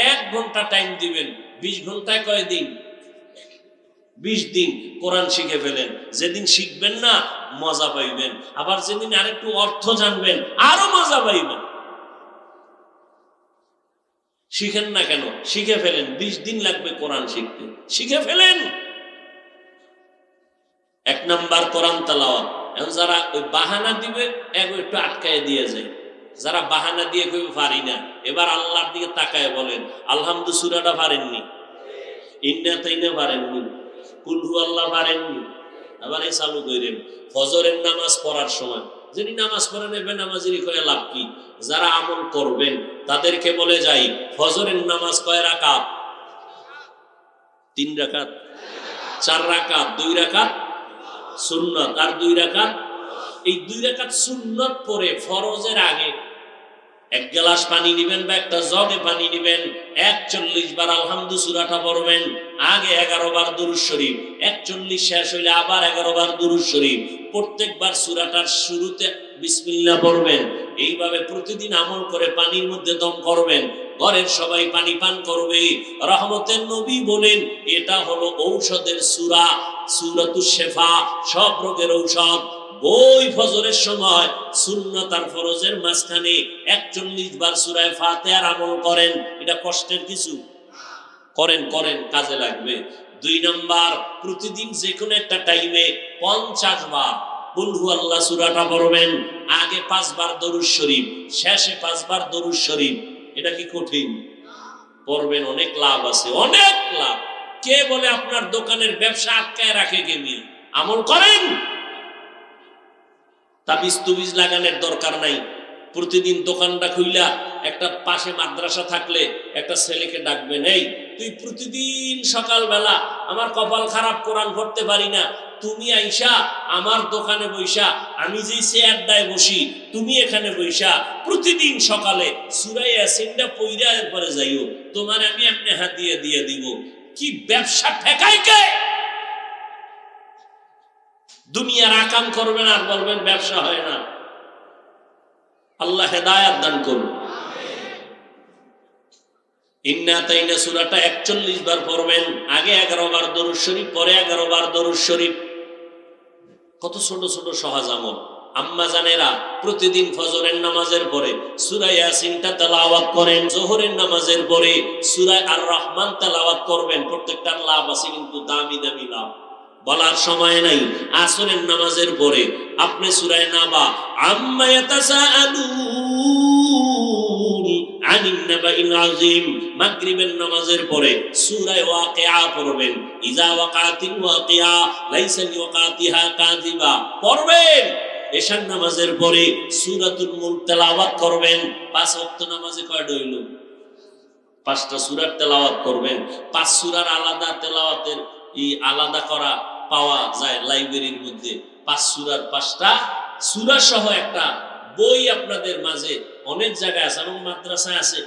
1 ঘন্টা টাইম দিবেন। 20 ঘন্টায় কয় দিন? 20 দিন কোরআন শিখে ফেলেন। যেদিন শিখবেন না মজা পাইবেন, আবার যেদিন আরেকটু অর্থ জানবেন আরো মজা পাইবেন। শিখেন না কেন? শিখে ফেলেন। 20 দিন লাগবে কোরআন শিখতে, শিখে ফেলেন। 1 নাম্বার কোরআন তেলাওয়াত। এখন যারা ওই বাহানা দিবে একটু আটকায় দিয়ে যায়, যারা বাহানা দিয়ে কইবে পারি না, এবার আল্লাহর দিকে তাকায় বলেন আলহামদু সূরাটা পারেননি, ইন্না তাইনা পারেননি, কুল হু আল্লাহ পারেননি, আবার এই চালু করেন। ফজরের নামাজ পড়ার সময় যিনি নামাজ পড়েন এবার নামাজেরই কয়ে লাভ কি? যারা আমল করবেন তাদেরকে বলে যাই, ফজরের নামাজ কয় রাকাত? 3 রাকাত, 4 রাকাত, 2 রাকাত সুন্নত আর 2 রাকাত। এই 2 রাকাত সুন্নত পড়ে ফরজের আগে এক গ্লাস পানি নিবেন বা একটা জগে পানি নিবেন, 41 বার আলহামদু সূরাটা পড়বেন। আগে 11 বার দুরূদ শরীফ, 41 শেষ হইলে আবার 11 বার দুরূদ শরীফ। প্রত্যেকবার সূরাটার শুরুতে বিসমিল্লাহ পড়বেন। এইভাবে প্রতিদিন আমল করে পানির মধ্যে দম করবেন। ঘরের সবাই পানি পান করবে। রহমতের নবী বলেন এটা হলো ঔষধের সূরা, সূরাতুশ শিফা, সব রোগের ঔষধ। ওই ফজরের সময় সুন্নাত আর ফরজের মাঝখানে 41 বার সূরা ফাতিহার আমল করেন। এটা কষ্টের কিছু, করেন করেন, কাজে লাগবে। 2 নাম্বার, প্রতিদিন যে কোনো একটা টাইমে 50 বার কুল হুয়াল্লাহ সূরাটা পড়বেন। আগে 5 বার দরুদ শরীফ, শেষে 5 বার দরুদ শরীফ। এটা কি কঠিন? পড়বেন, অনেক লাভ আছে, অনেক লাভ। কে বলে আপনার দোকানের ব্যবসা আটকায় রাখে? কে মিয়া? আমল করেন। তাবিজ তুবিজ লাগানোর দরকার নাই। প্রতিদিন দোকানটা খুইলা একটা পাশে মাদ্রাসা থাকলে একটা ছেলেকে ডাকবেন, এই তুই প্রতিদিন সকালবেলা, আমার কপাল খারাপ, কোরআন পড়তে পারি না, তুমি আইসা আমার দোকানে বইসা, আমি যে চেয়ারটায় বসি তুমি এখানে বইসা প্রতিদিন সকালে সূরা ইয়াসিনটা পইরা এরপরে যাইও, তোমার আমি এমনি হাদিয়া দিয়ে দিব। কি ব্যবসা ঠেকাই কে? দুনিয়ার আকাম করবেন আর বলবেন ব্যবসা হয় না। আল্লাহ হেদায়াত দান করুন। ইন্না আতাইনা সূরাটা 41 বার পড়বেন। আগে 11 বার দরুদ শরীফ, পরে 11 বার দরুদ শরীফ। কত ছোট ছোট সহজ আমল। আম্মা জানেরা প্রতিদিন ফজরের নামাজের পরে সূরা ইয়াসিনটা তেলাওয়াত করেন। যোহরের নামাজের পরে সূরা আর রহমান তেলাওয়াত করবেন। প্রত্যেকটার লাভ আছে, কিন্তু দামি দামি লাভ বলার সময় নাই। আসরের নামাজের পরে আপনি সূরা নাবা আম্মা ইয়াতাসাআলুন আনিন নাবাইল আযীম, মাগরিবের নামাজের পরে সূরা ওয়াকিয়া পড়বেন। ইজা ওয়াকাতিল ওয়াকিয়া লাইসা লিওয়াকাতিহা কাযিবা পড়বেন। এশার নামাজের পরে সূরাতুল মুলক তেলাওয়াত করবেন। 5 ওয়াক্ত নামাজে কয়টা হইল? 5টা সূরার তেলাওয়াত করবেন। 5 সূরার আলাদা তেলাওয়াতের আলাদা করা পাওয়া যায় লাইব্রেরির মধ্যে। 5 সূরার 5টা সূরা সহ একটা বই আপনাদের মাঝে অনেক জায়গায় আছে, এবং মাদ্রাসায় আছে।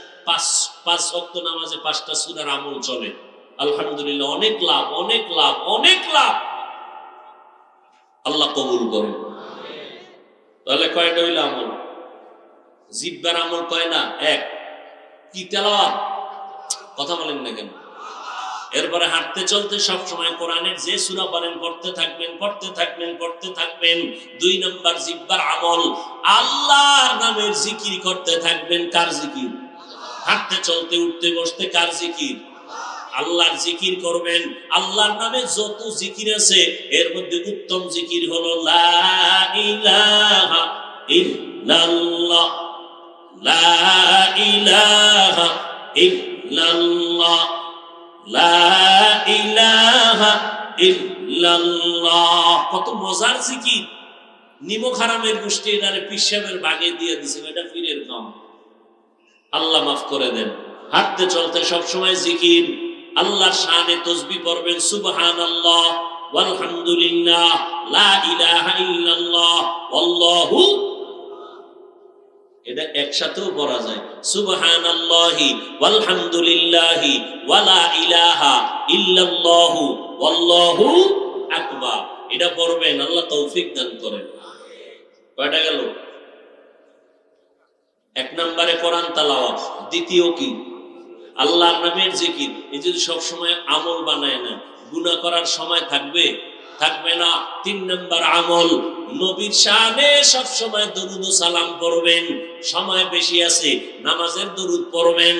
5 ওয়াক্ত নামাজে 5টা সূরার আমল চলে। আলহামদুলিল্লাহ, অনেক লাভ, অনেক লাভ, অনেক লাভ। আল্লাহ কবুল করেন। তাহলে কয়টা হইল আমল? জিব্বার আমল কয় না? এক। কি তেলাওয়াত? কথা বলেন না কেন? এরপরে হাঁটতে চলতে সব সময় কোরআনের যে সূরা পারেন পড়তে থাকবেন, পড়তে থাকবেন, পড়তে থাকবেন। 2 নাম্বার জিব্বার আমল, আল্লাহর নামের জিকির করতে থাকবেন। কার জিকির? হাঁটতে চলতে উঠতে বসতে কার জিকির? আল্লাহর জিকির করবেন। আল্লাহর নামে যত জিকির আছে এর মধ্যে উত্তম জিকির হলো লা ইলাহা ইল্লাল্লাহ, লা ইলাহা ইল্লাল্লাহ, লা ইলাহা ইল্লাল্লাহ। কত মজার জিকির। নিমক হারামের গোষ্ঠী এটারে পিসাবের ভাগে দিয়ে দিছে, এটা পীরের কাম। আল্লাহ মাফ করে দেন। হাঁটতে চলতে সব সময় জিকির। আল্লাহর শানে তাসবিহ পড়বেন, সুবহানাল্লাহ ওয়ালহামদুলিল্লাহ লা ইলাহা ইল্লাল্লাহ আল্লাহু, এটা একসাথেও পড়া যায়। সুবহানাল্লাহি ওয়ালহামদুলিল্লাহি ওয়ালা ইলাহা ইল্লাল্লাহু আল্লাহু আকবার। এটা পড়বেন, আল্লাহ তৌফিক দান করেন। কয়টা গেল? 1 নম্বরে কোরআন তেলাওয়াত। দ্বিতীয় কি? আল্লাহর নামের জিকির। এই যদি সব সময় আমল বানায় না, গুনাহ করার সময় থাকবে? থাকবে না। 3 নম্বর আমল, নবীর শানে সব সময় দরুদ ও সালাম পড়বেন। সময় বেশি আছে, নামাজের দরুদ পড়বেন।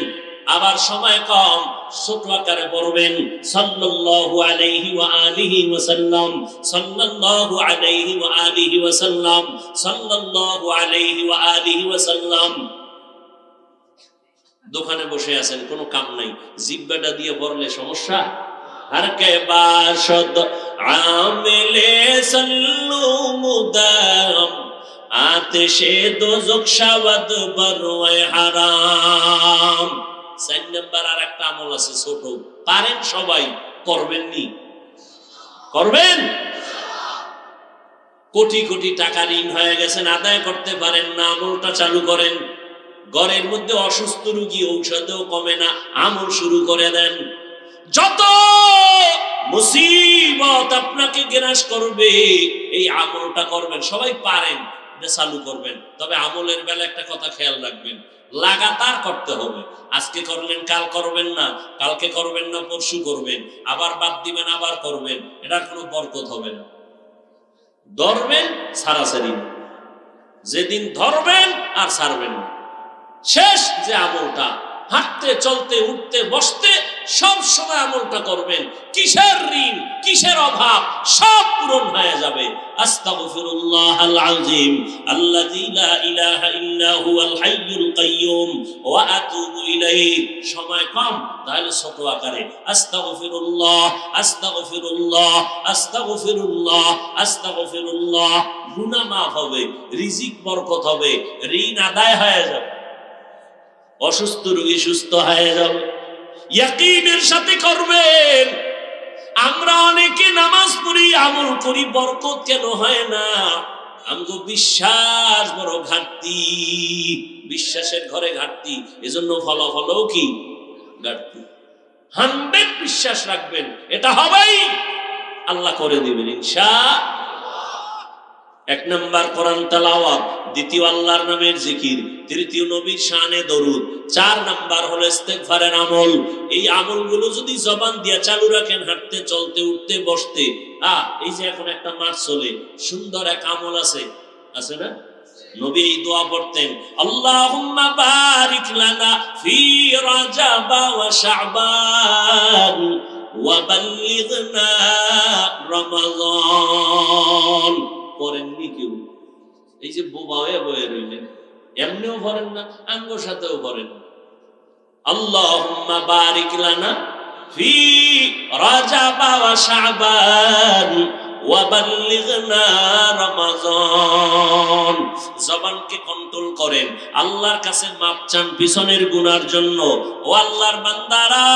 আবার সময় কম, ছোট আকারে পড়বেন। সাল্লাল্লাহু আলাইহি ওয়া আলিহি ওয়া সাল্লাম, সাল্লাল্লাহু আলাইহি ওয়া আলিহি ওয়া সাল্লাম, সাল্লাল্লাহু আলাইহি ওয়া আলিহি ওয়া সাল্লাম। দোকানে বসে আছেন, কোনো কাম নাই, জিহ্বাটা দিয়ে পড়লে সমস্যা? हर के बाशद आमिले सल्लु मुदाम आतिशे दोजख शावद बरवे হারাম। 4 নাম্বার আর একটা আমল আছে ছোট, পারেন সবাই, করবেন নি? করবেন? কোটি কোটি টাকা ঋণ হয়ে গেছেন, আদায় করতে পারেন না, আমলটা চালু করেন। ঘরের মধ্যে অসুস্থ রোগী ঔষধেও কমে না, আমল শুরু করে দেন। যত মুসিবত আপনাকে গ্রাস করবে এই আমলটা করবেন। সবাই পারেন, এটা চালু করবেন। তবে আমলের বেলা একটা কথা খেয়াল রাখবেন, লাগাতার করতে হবে। আজকে করলেন কাল করবেন না, কালকে করবেন না পরশু করবেন, আবার বাদ দিবেন আবার করবেন, এটার কোনো বরকত হবে না। ধরবেন সারাসারি, যেদিন ধরবেন আর ছাড়বেন না, শেষ যে আমলটা, হাঁটতে চলতে উঠতে বসতে সব সময় আমলটা করবেন। কিসের ঋণ, কিসের অভাব, সব পূরণ হয়ে যাবে। আস্তাগফিরুল্লাহাল আযীম আল্লাযী লা ইলাহা ইল্লা হুয়াল হাইয়ুল কাইয়্যুম ওয়া আতুবু ইলাইহি। সময় কম, তাহলে ছোট আকারে আস্তাগফিরুল্লাহ আস্তাগফিরুল্লাহ আস্তাগফিরুল্লাহ আস্তাগফিরুল্লাহ। গুনাহ মাফ হবে, রিজিক বরকত হবে, ঋণ আদায় হয়ে যাবে, অসুস্থ রোগী সুস্থ হয়ে যাবে। ইয়াকিনের সাথে করবেন। আমরা অনেকে নামাজ পড়ি, আমল করি, বরকত কেন হয় না? আমগো বিশ্বাস বড় ঘাটতি, বিশ্বাসের ঘরে ঘাটতি, এজন্য ফলাফলও কি ঘাটতি। 100 বিশ্বাস রাখবেন, এটা হবেই, আল্লাহ করে দিবেন ইনশাআল্লাহ। 1 নাম্বার কোরআন তেলাওয়াত, দ্বিতীয় আল্লাহর নামের জিকির, তৃতীয় নবীর শানে দরুদ, 4 নাম্বার হলো ইস্তেগফারের আমল। এই আমলগুলো যদি জবান দিয়া চালু রাখেন, হাঁটতে চলতে উঠতে বসতে, এই যে এখন একটা মাস চলে, সুন্দর এক আমল আছে, আছে না? নবী এই দোয়া পড়তেন, আল্লাহুম্মা বারিক লানা ফি রাজাব ওয়া শাবান ওয়া বাল্লিগনা রমাদান। পড়েননি কেউ? এই যে বোবা হয়ে বয়ে রইলেন, এমনিও পড়েন না, আঙ্গোর সাথেও পড়েন। আল্লাহুম্মা বারিক লানা ফি রাজাব ওয়া শাবান ওয়া বাল্লিগনা রমাদান। জবানকে কন্ট্রোল করেন, আল্লাহর কাছে মাপ চান পিছনের গুনার জন্য। ও আল্লাহর বান্দারা,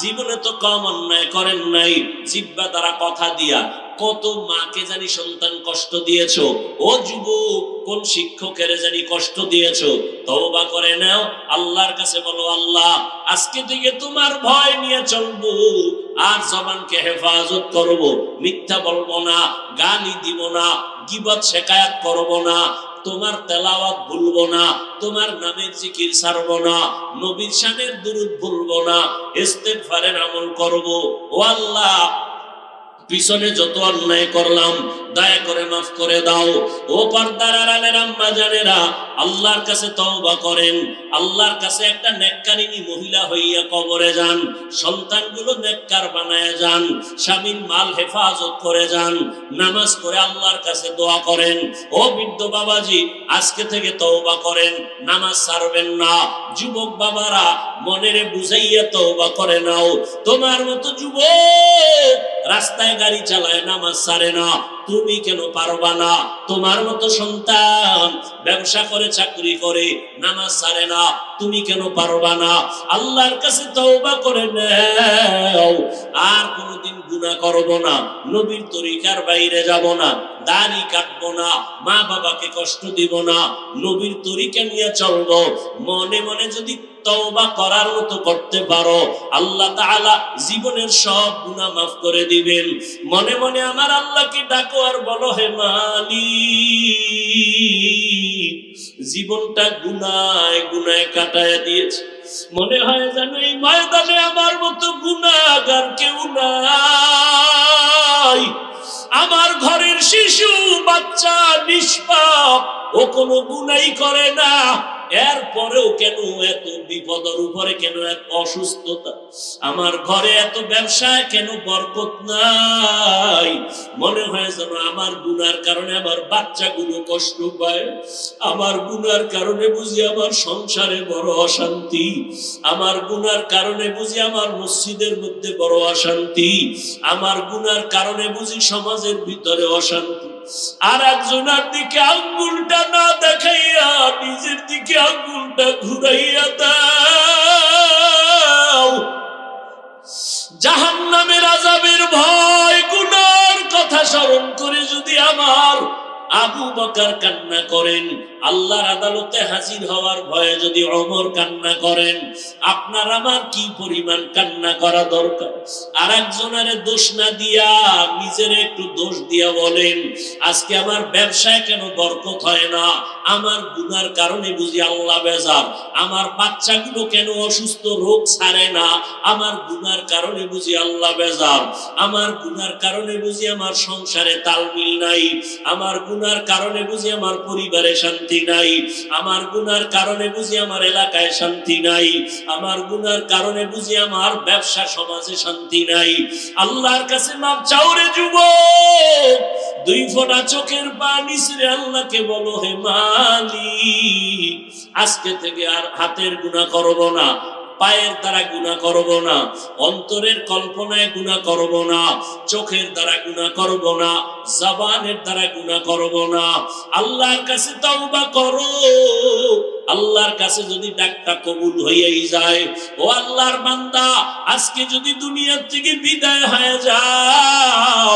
জীবনে তো কম অন্যায় করেন নাই, জিহ্বা দ্বারা কথা দিয়া কত মাকে জানি সন্তান কষ্ট দিয়েছো, ও যুবক কোন শিক্ষকের জানি কষ্ট দিয়েছো, তওবা করে নাও, আল্লাহর কাছে বলো, আল্লাহ আজকে থেকে তোমার ভয় নিয়ে চলবো, আর জবানকে হেফাজত করব, মিথ্যা বলবো না, গালি দিব না, গীবত শিকায়াত করব না, তোমার তেলাওয়াত ভুলবো না, তোমার নামের জিকির ছাড়বো না, নবীর শানের দুরূদ ভুলবো না, ইস্তেগফারের আমল করব। ও আল্লাহ, পিছনে যত অন্যায় করলাম দয়া করে মাফ করে দাও। ও পর্দার আড়ালের আম্মা জানেরা, আল্লাহর কাছে তওবা করেন, আল্লাহর কাছে একটা নেককারিনী মহিলা হইয়া কবরে যান, সন্তানগুলো নেককার বানায় যান, স্বামীর মাল হেফাজত করে যান, নামাজ করে আল্লাহর কাছে দোয়া করেন। ও বৃদ্ধ বাবাজি, আজকে থেকে তওবা করেন, নামাজ ছাড়বেন না। যুবক বাবারা, মনেরে বুঝাইয়া তওবা করে নাও। তোমার মতো যুবক রাস্তায় গাড়ি চালায়, নামাজ ছাড়ে না, তুমি কেন পারবা না? তোমার মতো সন্তান ব্যবসা করে, চাকরি করে, নামাজ ছাড়ে না, তুমি কেন পারবা না? আল্লাহর কাছে তওবা করে নাও, আর কোনোদিন গুনাহ করব না, নবীর তরিকার বাইরে যাব না, দাড়ি কাটবো না, মা বাবাকে কষ্ট দিব না, নবীর তরিকা নিয়ে চলবো। মনে মনে যদি তওবা করার মতো করতে পারো, আল্লাহ তাআলা জীবনের সব গুনাহ মাফ করে দিবেন। মনে মনে আমার আল্লাহকে ডাকো আর বলো, হে মালিক, জীবনটা গুনায় গুনায় কাটায় দিয়েছে, মনে হয় যেন এই ময়দানে আমার মতো গুনাহগার কেউ নাই। আমার ঘরের শিশু বাচ্চা নিষ্পাপ, ও কোনো গুনাই করে না, এরপরেও কেন এত বিপদের উপরে, কেন এত অসুস্থতা, আমার ঘরে এত ব্যবসায় কেন বরকত নাই? মনে হয় যেন আমার গুনার কারণে আমার বাচ্চাগুলো কষ্ট পায়, আমার গুনার কারণে বুঝি আমার সংসারে বড় অশান্তি, আমার গুনার কারণে বুঝি আমার মসজিদের মধ্যে বড় অশান্তি, আমার গুনার কারণে বুঝি সমাজের ভিতরে অশান্তি। আর একজনের দিকে আঙ্গুলটা না দেখাইয়া নিজের দিকে আঙ্গুলটা ঘুরাইয়া দাও। জাহান্নামের আযাবের ভয়, গুনার কথা স্মরণ করে যদি আমার আবু বকর কান্না করেন, আল্লাহর আদালতে হাজির হওয়ার ভয়ে যদি ওমর কান্না করেন, আপনার আমার কি পরিমাণ কান্না করা দরকার। আর একজনের দোষ না দিয়া নিজের একটু দোষ দিয়া বলেন, আজকে আমার ব্যবসায় কেন বরকত হয় না, আমার গুনার কারণে বুঝি আল্লাহ বেজার, আমার বাচ্চাগুলো কেন অসুস্থ, রোগ ছাড়ে না, আমার গুনার কারণে বুঝি আল্লাহ বেজার, আমার গুনার কারণে বুঝি আমার সংসারে তালমিল নাই, আমার গুনার কারণে বুঝি আমার পরিবারে শান্তি নাই, আমার গুনার কারণে বুঝি আমার এলাকায় শান্তি নাই, আমার গুনার কারণে বুঝি আমার ব্যবসা সমাজে শান্তি নাই। আল্লাহর কাছে মাপ চাও রে যুবক, দুই ফোঁটা চোখের পানি ছেড়ে আল্লাহকে বলো, হে মালিক, আজকে থেকে আর হাতের গুনাহ করব না, পায়ের দ্বারা গুনাহ করব না, অন্তরের কল্পনায় গুনাহ করব না, চোখের দ্বারা গুনাহ করব না, জবানের দ্বারা গুনাহ করব না। আল্লাহর কাছে তওবা করো। আল্লাহর কাছে যদি ডাকটা কবুল হয়েই যায়, ও আল্লাহর বান্দা, আজকে যদি দুনিয়ার থেকে বিদায় হয়ে যাও,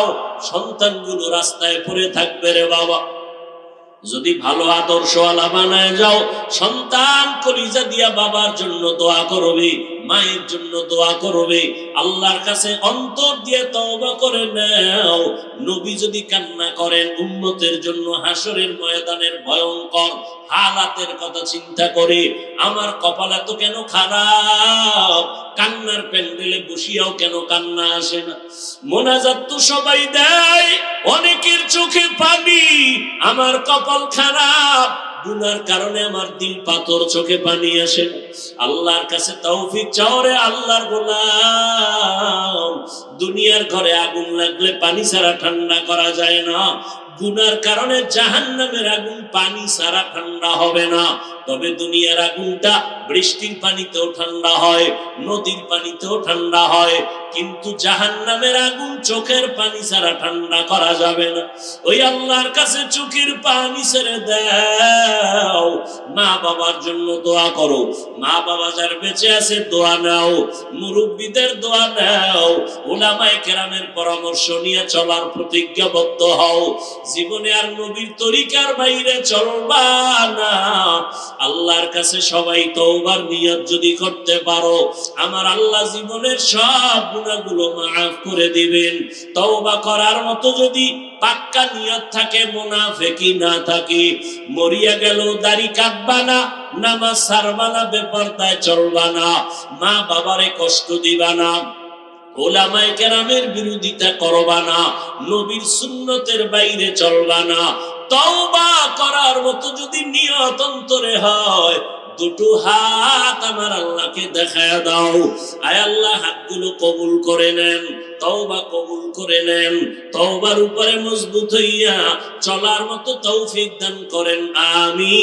সন্তানগুলো রাস্তায় পড়ে থাকবে রে বাবা। যদি ভালো আদর্শওয়ালা বানায় যাও, সন্তান কলিজা দিয়া বাবার জন্য দোয়া করবে, মায়ের জন্য দোয়া করবে, আল্লাহর কাছে অন্তর দিয়ে তওবা করে নাও। নবী যদি কান্না করেন উম্মতের জন্য হাসরের ময়দানের ভয়ঙ্কর হালাতের কথা চিন্তা করে, আমার কপাল এত কেন খারাপ, কান্নার প্যান্ডেলে বসিয়াও কেন কান্না আসে না। মোনাজাত তো সবাই দেয়, অনেকের চোখে পানি, আমার কপাল খারাপ, গুনার কারণে আমার দিল পাথর, চোখে পানি আসে না। আল্লাহর কাছে তৌফিক চাও রে আল্লাহর গোলাম। দুনিয়ার ঘরে আগুন লাগলে পানি ছাড়া ঠান্ডা করা যায় না, গুনার কারণে জাহান্নামের আগুন পানি ছাড়া ঠান্ডা হবে না। তবে দুনিয়ার আগুনটা বৃষ্টির পানিতেও ঠান্ডা হয়, নদীর পানিতেও ঠান্ডা হয়, কিন্তু জাহান্নামের আগুন চোখের পানি ছাড়া ঠান্ডা করা যাবে না। ওই আল্লাহর কাছে চোখের পানি ছেড়ে দাও, মা বাবার জন্য দোয়া করো, মা বাবা যার বেঁচে আছে দোয়া নাও, মুরব্বীদের দোয়া নাও, উলামায়ে কেরামের পরামর্শ নিয়ে চলার প্রতিজ্ঞাবদ্ধ হও। জীবনে আর নবীর তরিকার বাইরে চলবা না। আল্লাহর কাছে সবাই তওবার নিয়ত যদি করতে পারো, আমার আল্লাহ জীবনের সব গুনাহগুলো মাফ করে দিবেন। তওবা করার মতো যদি পাক্কা নিয়ত থাকে, মুনাফিকি না থাকে, মরিয়া গেল দাড়ি কাটবা না, নামাজ ছাড়বা না, বেপরদায় চলবা না, মা বাবারে কষ্ট দিবা না, উলামায়ে কেরামের বিরোধিতা করবা না, নবীর সুন্নতের বাইরে চলবা না। তওবা করার মতো যদি নিয়ত অন্তরে হয়, দুটো হাত আমার আল্লাহকে দেখায় দাও। আয় আল্লাহ, হাতগুলো কবুল করে নেন, তওবা কবুল করে নেন, তওবার উপরে মজবুত হইয়া চলার মতো তৌফিক দান করেন, আমিন।